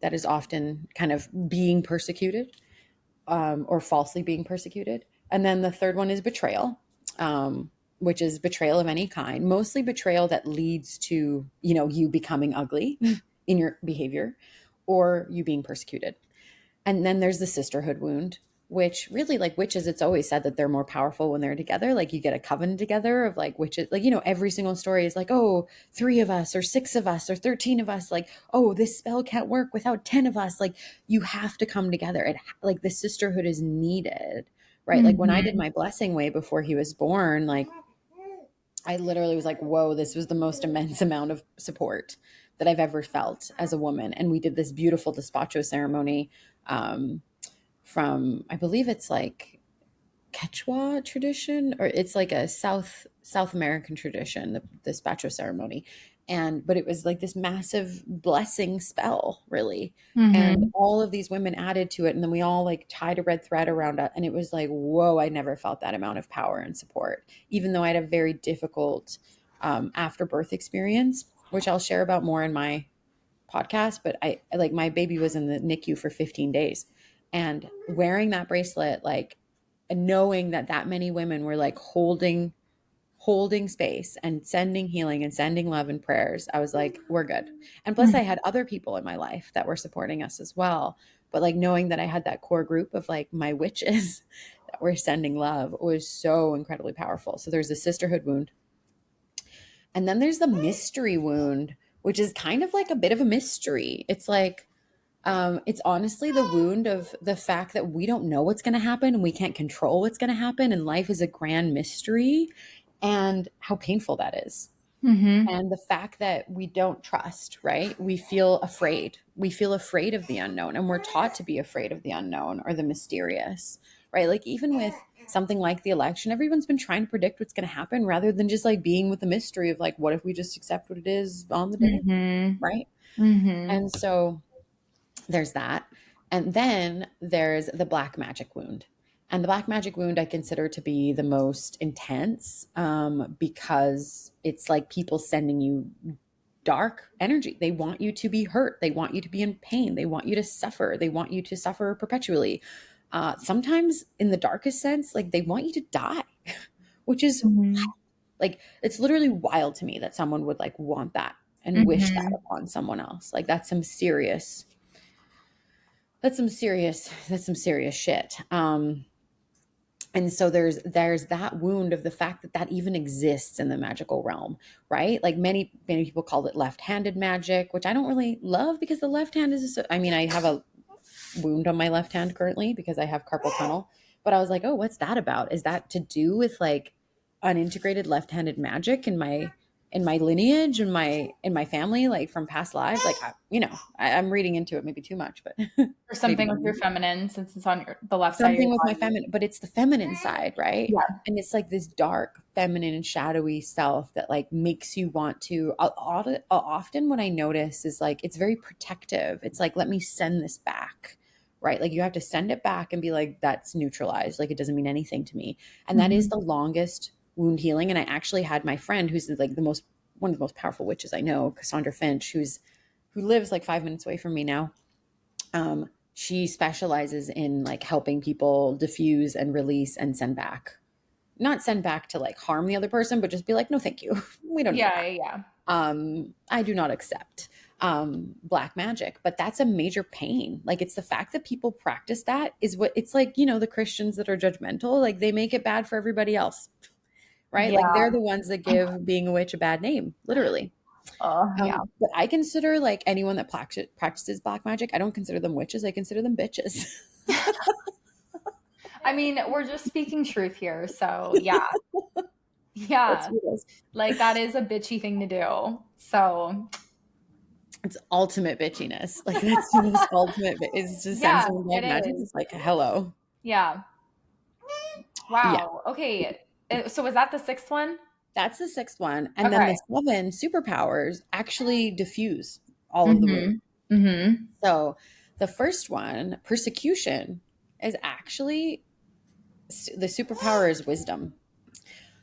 That is often kind of being persecuted, or falsely being persecuted. And then the third one is betrayal, which is betrayal of any kind, mostly betrayal that leads to, you becoming ugly in your behavior or you being persecuted. And then there's the sisterhood wound, which really, like witches, it's always said that they're more powerful when they're together. Like you get a coven together of like witches, like, every single story is like, oh, three of us or six of us or 13 of us. Like, oh, this spell can't work without 10 of us. Like you have to come together. Like the sisterhood is needed, right? Like when I did Mhm. my blessing way before he was born, like I literally was like, whoa, this was the most immense amount of support that I've ever felt as a woman. And we did this beautiful despacho ceremony, um, from, I believe it's like Quechua tradition, or it's like a South American tradition, the despacho ceremony. But it was like this massive blessing spell, really. And Mhm. all of these women added to it. And then we all like tied a red thread around it. And it was like, whoa, I never felt that amount of power and support, even though I had a very difficult after birth experience, which I'll share about more in my podcast, but I like my baby was in the NICU for 15 days, and wearing that bracelet, like, and knowing that that many women were like holding space and sending healing and sending love and prayers, I was like, we're good. And plus, I Mhm. had other people in my life that were supporting us as well. But like knowing that I had that core group of like my witches that were sending love was so incredibly powerful. So there's the sisterhood wound. And then there's the mystery wound, which is kind of like a bit of a mystery. It's like, it's honestly the wound of the fact that we don't know what's going to happen and we can't control what's going to happen. And life is a grand mystery, and how painful that is. Mhm. And the fact that we don't trust, right? We feel afraid. We feel afraid of the unknown, and we're taught to be afraid of the unknown or the mysterious, right? Like, even with something like the election, everyone's been trying to predict what's going to happen rather than just like being with the mystery of like, what if we just accept what it is on the day, Mhm. right? Mhm. And so there's that. And then there's the black magic wound. And the black magic wound I consider to be the most intense, because it's like people sending you dark energy. They want you to be hurt. They want you to be in pain. They want you to suffer. They want you to suffer perpetually. Sometimes, in the darkest sense, like they want you to die, which is Mhm. like, it's literally wild to me that someone would like want that and wish that Mhm. upon someone else. Like, that's some serious shit. And so there's that wound of the fact that that even exists in the magical realm, right? Like, many people call it left-handed magic, which I don't really love, because the left hand is I mean, I have a wound on my left hand currently because I have carpal tunnel. But I was like, oh, what's that about? Is that to do with like unintegrated left-handed magic in my lineage, in my family, like from past lives? Like, I'm reading into it maybe too much, but Or maybe something with your not. feminine since it's on the left side of your Something with my body. feminine, but it's the feminine side, right? Yeah. And it's like this dark feminine and shadowy self that like makes you want to often what I notice is like it's very protective. It's like, let me send this back, right? Like, you have to send it back and be like, that's neutralized, like it doesn't mean anything to me. And that is Mhm. the longest wound healing. And I actually had my friend, who's like the most one of the most powerful witches I know, Cassandra Finch, who lives like 5 minutes away from me now. She specializes in like helping people diffuse and release and send back. Not send back to like harm the other person, but just be like, no, thank you. We don't need Yeah, that. yeah. I do not accept black magic, but that's a major pain. Like, it's the fact that people practice that is what it's like, the Christians that are judgmental, like they make it bad for everybody else, right? Like, Yeah. they're the ones that give being a witch a bad name, literally. Oh, yeah. But I consider like anyone that practices black magic, I don't consider them witches. I consider them bitches. I mean, we're just speaking truth here, so yeah. That's Yeah. what it is. Like, that is a bitchy thing to do. So, It's ultimate bitchiness. Like, that's the most ultimate. Is to send yeah, someone it black magic. is. It's like, hello. Yeah. Yeah, Wow. Okay. So was that the sixth one? that's the sixth one. And then Okay. the seven superpowers actually diffuse all of the wounds. Mhm. Mhm. So the first one, persecution, is actually the superpower is wisdom.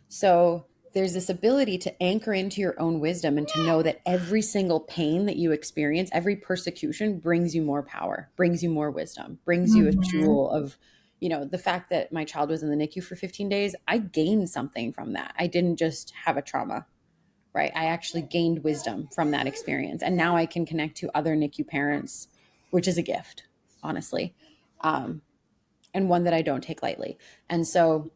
So there's this ability to anchor into your own wisdom and to know that every single pain that you experience, every persecution brings you more power, brings you more wisdom, brings you a Mhm. jewel of, the fact that my child was in the NICU for 15 days, I gained something from that. I didn't just have a trauma, right? I actually gained wisdom from that experience. And now I can connect to other NICU parents, which is a gift, honestly, um, and one that I don't take lightly. And so,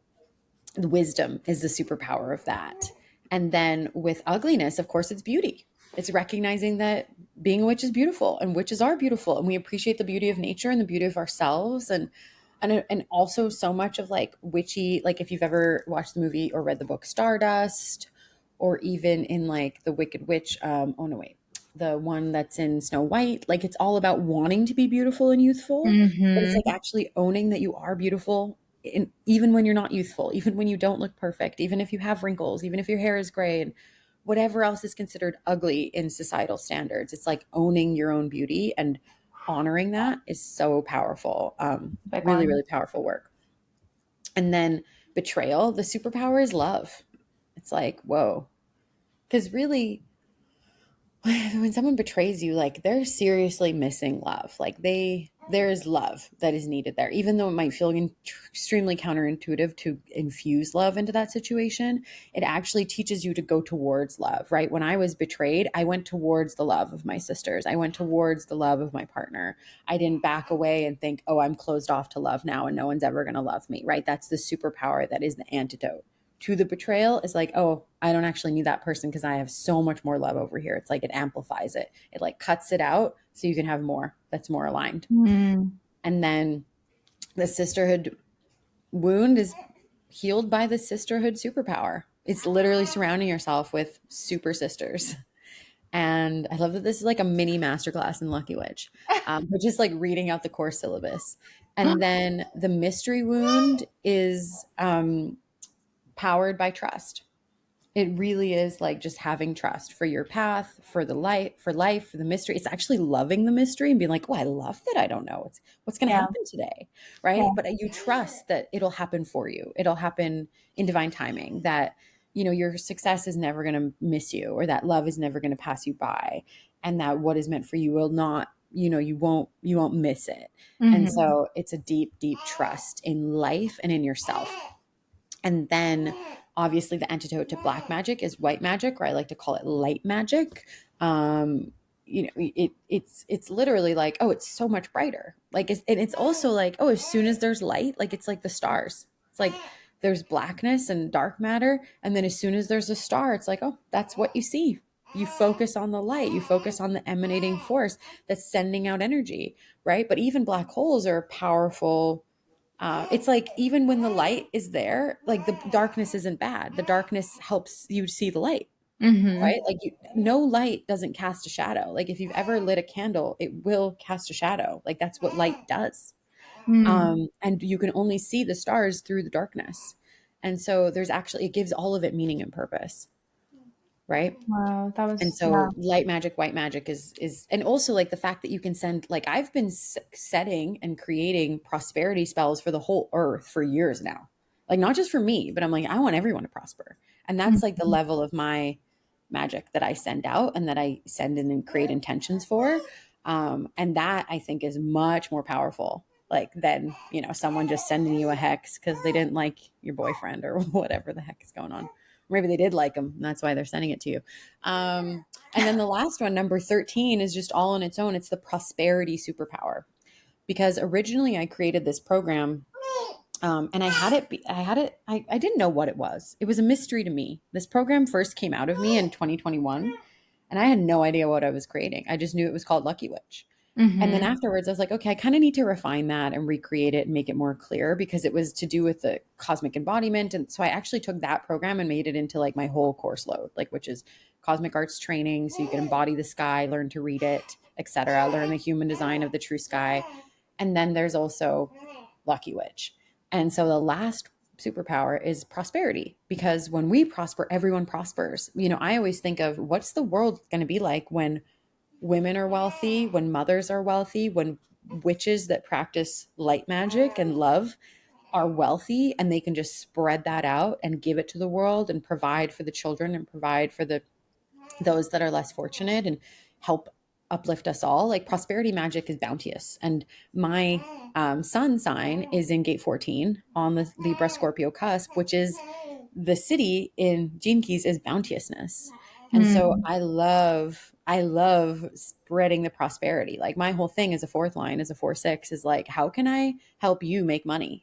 wisdom is the superpower of that. And then with ugliness, of course, it's beauty. It's recognizing that being a witch is beautiful, and witches are beautiful, and we appreciate the beauty of nature and the beauty of ourselves, and also so much of like witchy, like if you've ever watched the movie or read the book Stardust, or even in like the Wicked Witch, oh no, wait, the one that's in Snow White, like it's all about wanting to be beautiful and youthful, but it's like Mhm. actually owning that you are beautiful, even when you're not youthful, even when you don't look perfect, even if you have wrinkles, even if your hair is gray, and whatever else is considered ugly in societal standards. It's like owning your own beauty and honoring that is so powerful. Big Really, one. really powerful work. And then betrayal, the superpower is love. It's like, whoa. Because really, when someone betrays you, like they're seriously missing love. Like there is love that is needed there, even though it might feel extremely counterintuitive to infuse love into that situation. It actually teaches you to go towards love, right? When I was betrayed, I went towards the love of my sisters. I went towards the love of my partner. I didn't back away and think, oh, I'm closed off to love now and no one's ever going to love me, right? That's the superpower that is the antidote to the betrayal. Is like, oh, I don't actually need that person because I have so much more love over here. It's like it amplifies it. It like cuts it out so you can have more that's more aligned. Mm. And then the sisterhood wound is healed by the sisterhood superpower. It's literally surrounding yourself with super sisters. And I love that this is like a mini masterclass in Lucky Witch, but just like reading out the course syllabus. And then the mystery wound is powered by trust. It really is like just having trust for your path, for the light, for life, for the mystery. It's actually loving the mystery and being like, oh, I love that I don't know what's going to Yeah. happen today, Yeah. right? But you trust that it'll happen for you. It'll happen in divine timing. That your success is never going to miss you, or that love is never going to pass you by, and that what is meant for you will not. You won't miss it. And Hmm. so it's a deep, deep trust in life and in yourself. And then obviously the antidote to black magic is white magic, or I like to call it light magic. Um, it's literally like, oh, it's so much brighter. Like, and it's also like, oh, as soon as there's light, like it's like the stars. It's like there's blackness and dark matter, and then as soon as there's a star, it's like, oh, that's what you see. You focus on the light, you focus on the emanating force that's sending out energy, right? But even black holes are powerful. It's like even when the light is there, like the darkness isn't bad. The darkness helps you see the light, Hmm. right? Like no light doesn't cast a shadow. Like if you've ever lit a candle, it will cast a shadow. Like that's what light does. Mm. And you can only see the stars through the darkness. And so there's actually, it gives all of it meaning and purpose, right? Wow, that And was, yeah. so light magic, white magic is and also like the fact that you can send, like I've been setting and creating prosperity spells for the whole earth for years now. Like not just for me, but I'm like I want everyone to prosper. And that's like the Mhm. level of my magic that I send out and that I send in and create intentions for. And that I think is much more powerful like than, someone just sending you a hex because they didn't like your boyfriend or whatever the heck is going on. Maybe they did like him, and that's why they're sending it to you. And then the last one, number 13, is just all on its own. It's the prosperity superpower. Because originally I created this program, and I didn't know what it was. It was a mystery to me. This program first came out of me in 2021, and I had no idea what I was creating. I just knew it was called Lucky Witch. And then Mhm. afterwards, I was like, okay, I kind of need to refine that and recreate it and make it more clear because it was to do with the cosmic embodiment. And so I actually took that program and made it into like my whole course load, like which is cosmic arts training, so you can embody the sky, learn to read it, etc. Learn the human design of the true sky. And then there's also Lucky Witch. And so the last superpower is prosperity because when we prosper, everyone prospers. I always think of what's the world going to be like when women are wealthy, when mothers are wealthy, when witches that practice light magic and love are wealthy and they can just spread that out and give it to the world and provide for the children and provide for those that are less fortunate and help uplift us all. Like prosperity magic is bounteous. And my sun sign is in gate 14 on the Libra Scorpio cusp, which is the city in Gene Keys is bounteousness. And so Mm. I love spreading the prosperity. Like my whole thing as a fourth line, as a 4-6, is like, how can I help you make money?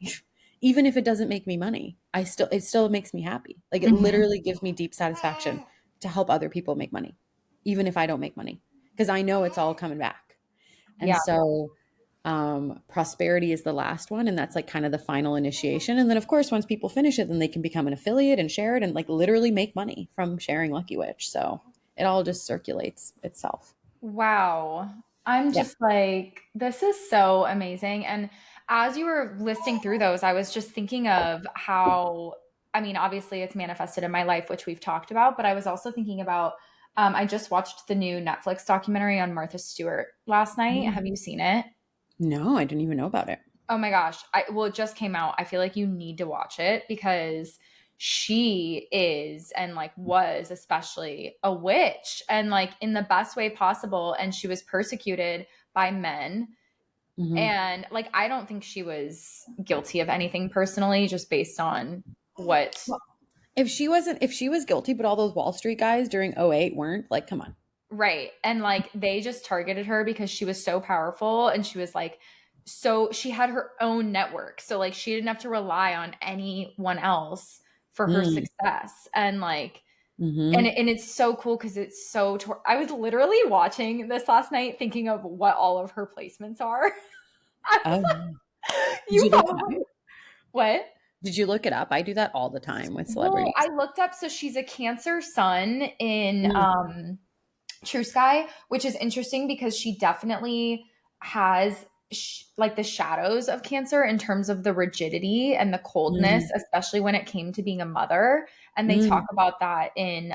Even if it doesn't make me money, it still makes me happy. Like it Mhm. literally gives me deep satisfaction to help other people make money, even if I don't make money, because I know it's all coming back. And Yeah. so prosperity is the last one. And that's like kind of the final initiation. And then, of course, once people finish it, then they can become an affiliate and share it and like literally make money from sharing Lucky Witch. So it all just circulates itself. Wow. I'm Yeah. just like, this is so amazing. And as you were listing through those, I was just thinking of how, I mean, obviously it's manifested in my life, which we've talked about, but I was also thinking about, I just watched the new Netflix documentary on Martha Stewart last night. Mm. Have you seen it? No, I didn't even know about it. Oh my gosh. Well, it just came out. I feel like you need to watch it because she is and like was especially a witch and like in the best way possible, and she was persecuted by men. Mhm. And like I don't think she was guilty of anything personally, just based on what. Well, if she was guilty, but all those Wall Street guys during '08 weren't, like, come on. Right. And like they just targeted her because she was so powerful, and she was like, so she had her own network. So like she didn't have to rely on anyone else for her Mm. success. And like, Mhm. and it's so cool because it's so, I was literally watching this last night thinking of what all of her placements are. I was Oh, yeah. like, Did you you look it probably, up? what? Did you look it up? I do that all the time with Well, I celebrities. looked up, so she's a Cancer sun in Mm. True Sky, which is interesting because she definitely has like the shadows of Cancer in terms of the rigidity and the coldness, Mm. especially when it came to being a mother. And they talk Mm. about that in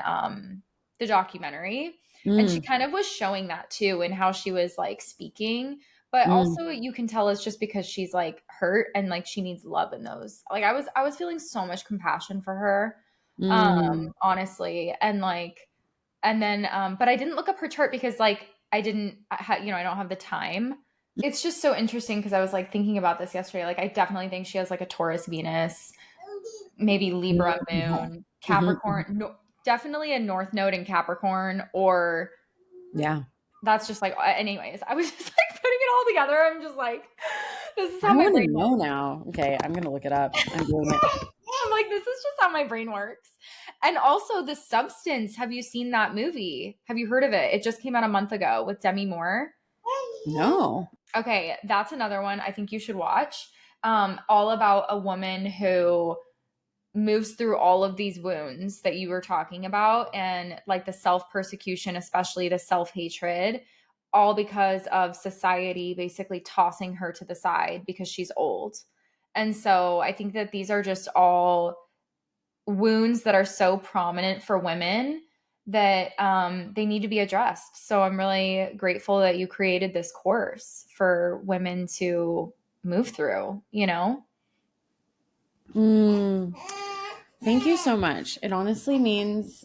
the documentary. And she Mm. kind of was showing that too, in how she was like speaking. But Mm. also, you can tell it's just because she's like hurt and like she needs love in those. Like I was feeling so much compassion for her, Mm. honestly, and like and then, but I didn't look up her chart because like I didn't, I don't have the time. It's just so interesting because I was like thinking about this yesterday. Like I definitely think she has like a Taurus Venus, maybe Libra Mhm. moon, Mhm. Capricorn, no, definitely a North Node in Capricorn, or Yeah. that's just like, anyways, I was just like putting it all together. I'm just like, this is I how my want to brain know works. now. Okay, I'm gonna look it up. I'm doing it. I'm like, this is just how my brain works. And also, The Substance. Have you seen that movie? Have you heard of it? It just came out a month ago with Demi Moore. No. Okay, that's another one I think you should watch. All about a woman who moves through all of these wounds that you were talking about, and like the self persecution, especially the self hatred, all because of society basically tossing her to the side because she's old. And so I think that these are just all wounds that are so prominent for women that they need to be addressed. So I'm really grateful that you created this course for women to move through, you know? Mm. Thank you so much. It honestly means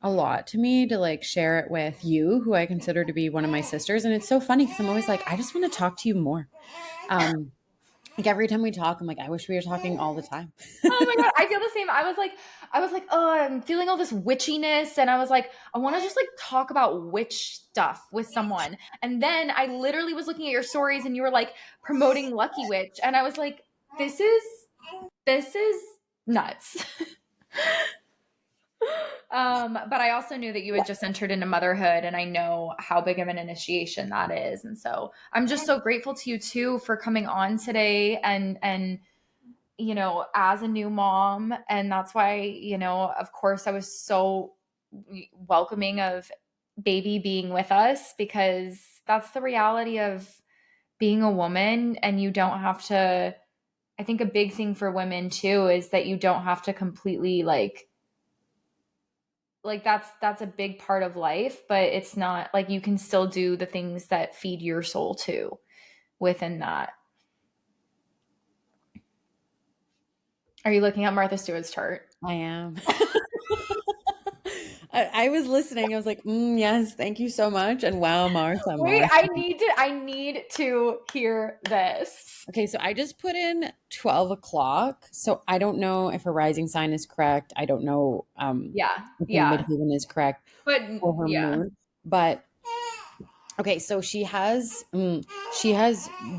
a lot to me to like share it with you, who I consider to be one of my sisters. And it's so funny because I'm always like, I just want to talk to you more. Um, like every time we talk, I'm like, I wish we were talking all the time. Oh my god, I feel the same. I was like, oh, I'm feeling all this witchiness, and I was like, I want to just like talk about witch stuff with someone. And then I literally was looking at your stories, and you were like promoting Lucky Witch, and I was like, this is nuts. But I also knew that you had just entered into motherhood, and I know how big of an initiation that is. And so I'm just so grateful to you too for coming on today, and as a new mom. And that's why, of course, I was so welcoming of baby being with us, because that's the reality of being a woman. And you don't have to, I think a big thing for women too is that you don't have to completely like that's a big part of life, but it's not like you can still do the things that feed your soul too within that. Are you looking at Martha Stewart's chart? I am. I was listening. I was like, yes, thank you so much. And wow, Martha, Wait, Martha. I need to hear this. Okay, so I just put in 12 o'clock. So I don't know if her rising sign is correct. I don't know Yeah, if her yeah. midheaven is correct But or her yeah. moon. But okay, so she has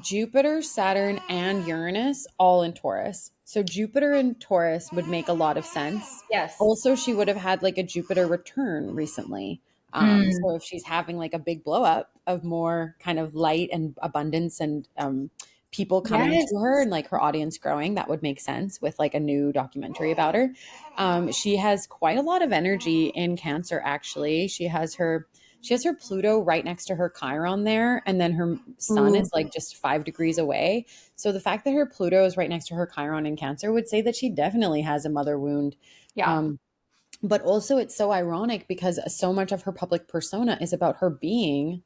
Jupiter, Saturn, and Uranus all in Taurus. So Jupiter in Taurus would make a lot of sense. Yes. Also, she would have had like a Jupiter return recently. Mm. So if she's having like a big blow up of more kind of light and abundance and people coming Yes. to her and like her audience growing, that would make sense with like a new documentary about her. She has quite a lot of energy in Cancer, actually. She has her Pluto right next to her Chiron there, and then her sun Ooh. is like just 5 degrees away. So the fact that her Pluto is right next to her Chiron in Cancer would say that she definitely has a mother wound. Yeah. Um, but also, it's so ironic because so much of her public persona is about her being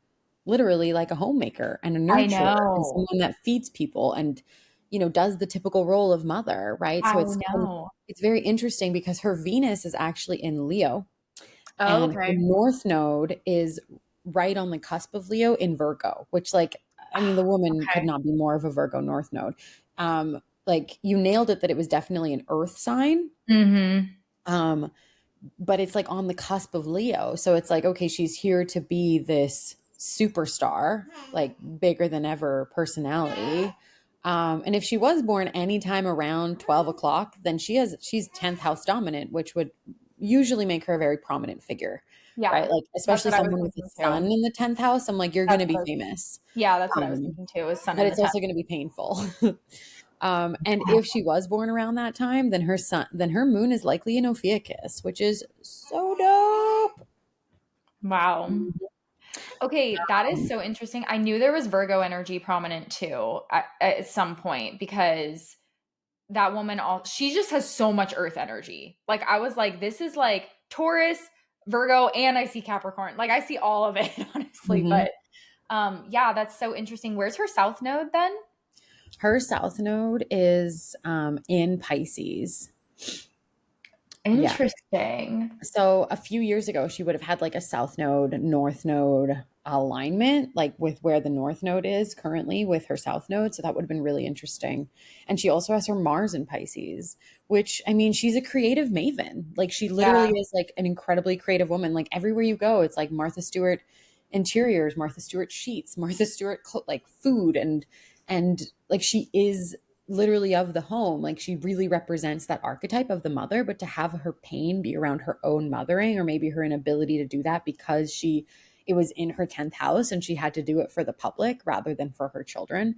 literally like a homemaker and a I nurturer and know. someone that feeds people. And does the typical role of mother, right? I So know. it's very interesting because her Venus is actually in Leo, Oh, and her okay. North Node is right on the cusp of Leo in Virgo, which, like, I mean, the woman could Okay. not be more of a Virgo North Node. Like, you nailed it that it was definitely an Earth sign. Mhm. Um, but it's like on the cusp of Leo. So it's like, okay, she's here to be this superstar, like bigger than ever personality. And if she was born anytime around 12 o'clock, then she's 10th house dominant, which would usually make her a very prominent figure, right? Yeah. Like, That's especially what I was someone with a thinking sun too. in the 10th house. I'm like, you're going That's to be what I was famous. Yeah, that's what I was Um, thinking too, is sun but in the it's 10th. also going to be painful. And if she was born around that time, then her moon is likely in Ophiuchus, which is so dope. Wow. Okay, that is Um, so interesting. I knew there was Virgo energy prominent too at some point because that woman all she just has so much earth energy. Like I was like this is like Taurus, Virgo, and I see Capricorn. Like I see all of it honestly, mhm. but yeah, that's so interesting. Where's her south node then? Her south node is in Pisces. Yeah. Interesting. So a few years ago, she would have had like a south node, north node alignment, like with where the north node is currently with her south node. So that would have been really interesting. And she also has her Mars in Pisces, which, I mean, she's a creative maven. Like, she literally Yeah. is like an incredibly creative woman. Like, everywhere you go, it's like Martha Stewart interiors, Martha Stewart sheets, Martha Stewart like food, and like, she is literally of the home. Like, she really represents that archetype of the mother, but to have her pain be around her own mothering, or maybe her inability to do that because it was in her 10th house and she had to do it for the public rather than for her children,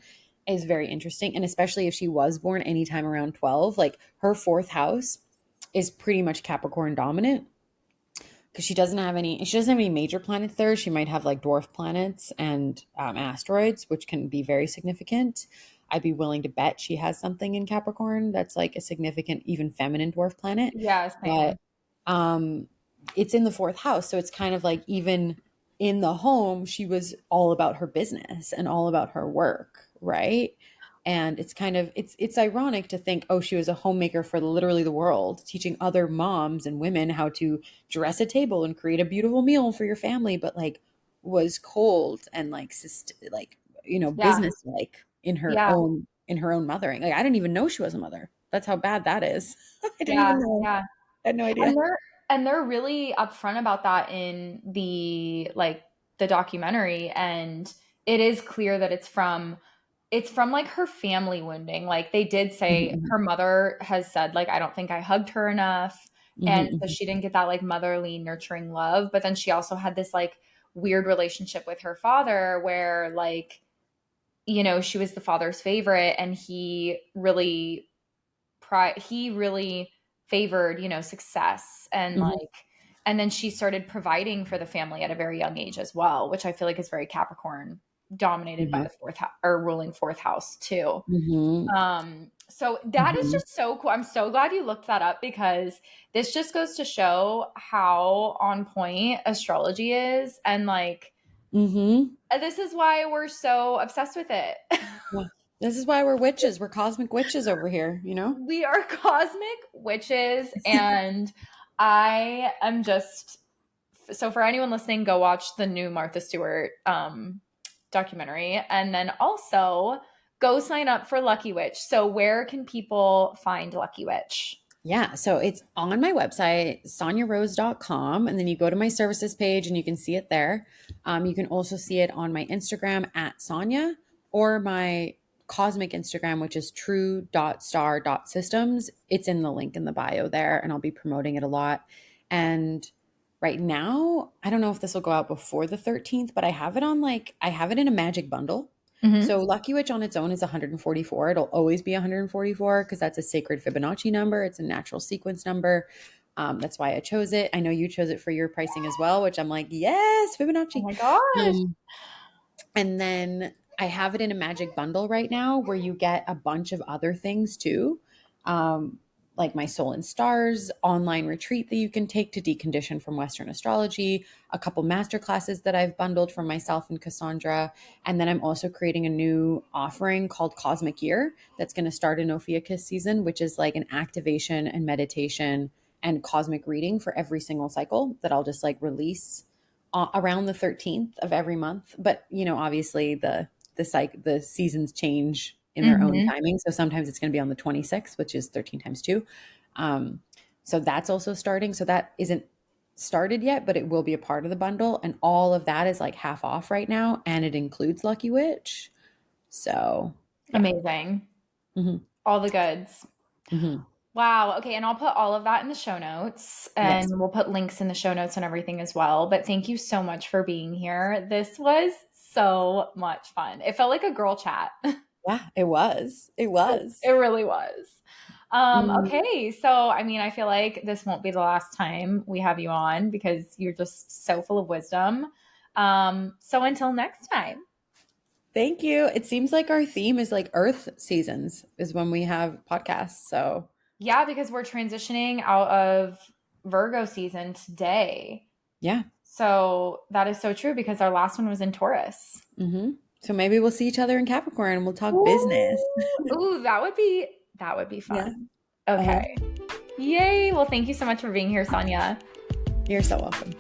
is very interesting. And especially if she was born anytime around 12, like, her fourth house is pretty much Capricorn dominant, because she doesn't have any major planets there. She might have like dwarf planets and asteroids, which can be very significant. I'd be willing to bet she has something in Capricorn that's like a significant, even feminine dwarf planet. Yeah, But same. um, it's in the fourth house, so it's kind of like, even in the home, she was all about her business and all about her work, right? And it's kind of, it's ironic to think, oh, she was a homemaker for literally the world, teaching other moms and women how to dress a table and create a beautiful meal for your family, but like, was cold and like like, Yeah. business like Yeah. in her own mothering. Like, I didn't even know she was a mother. That's how bad that is. I didn't Yeah. even know. Yeah. I had no And idea. they're really upfront about that in the documentary, and it is clear that it's from like her family wounding. Like they did say Mhm, her mother has said like I don't think I hugged her enough, mhm, and so mhm, she didn't get that like motherly nurturing love, but then she also had this like weird relationship with her father where like she was the father's favorite, and he really favored, success and mhm, like and then she started providing for the family at a very young age as well, which I feel like is very Capricorn dominated by mhm, the fourth house or ruling fourth house too. mhm, So that is mhm, just so cool. I'm so glad you looked that up because this just goes to show how on point astrology is, and like mhm. this is why we're so obsessed with it. Yeah. This is why we're witches. We're cosmic witches over here, We are cosmic witches, and I am just so for anyone listening, go watch the new Martha Stewart documentary, and then also go sign up for Lucky Witch. So where can people find Lucky Witch? Yeah, so it's on my website, sonjarose.com, and then you go to my services page and you can see it there. You can also see it on my Instagram at Sanja, or my cosmic Instagram, which is true.star.systems. It's in the link in the bio there, and I'll be promoting it a lot. And right now, I don't know if this will go out before the 13th, but I have it in a magic bundle. Mm-hmm. So Lucky Witch on its own is 144. It'll always be 144 because that's a sacred Fibonacci number. It's a natural sequence number. That's why I chose it. I know you chose it for your pricing as well, which I'm like, yes, Oh Fibonacci. my gosh. Um, and then I have it in a magic bundle right now where you get a bunch of other things too. Um, like my Soul and Stars online retreat that you can take to decondition from Western astrology, a couple master classes that I've bundled for myself and Cassandra. And then I'm also creating a new offering called Cosmic Year that's going to start in Ophiuchus season, which is like an activation and meditation and cosmic reading for every single cycle that I'll just like release around the 13th of every month. But, you know, obviously the seasons change in their own Mhm. timing. So sometimes it's going to be on the 26th, which is 13 times 2. Um, so that's also starting. So that isn't started yet, but it will be a part of the bundle. And all of that is like half off right now. And it includes Lucky Witch. So yeah. Amazing. Hmm. All the goods. Hmm. Wow. Okay. And I'll put all of that in the show notes and Yes. we'll put links in the show notes and everything as well. But thank you so much for being here. This was so much fun. It felt like a girl chat. Yeah, it was. It It was. really was. Mm, Okay. So, I mean, I feel like this won't be the last time we have you on because you're just so full of wisdom. So until next time. thank you. It seems like our theme is like Earth seasons is when we have podcasts. So Yeah, because we're transitioning out of Virgo season today. yeah. So that is so true because our last one was in Taurus. Hmm. So maybe we'll see each other in Capricorn and we'll talk business. Ooh, ooh, that would be Yeah. fun. Uh-huh. Okay. Yay. Well, thank you so much for being here, Sanja. You're so welcome.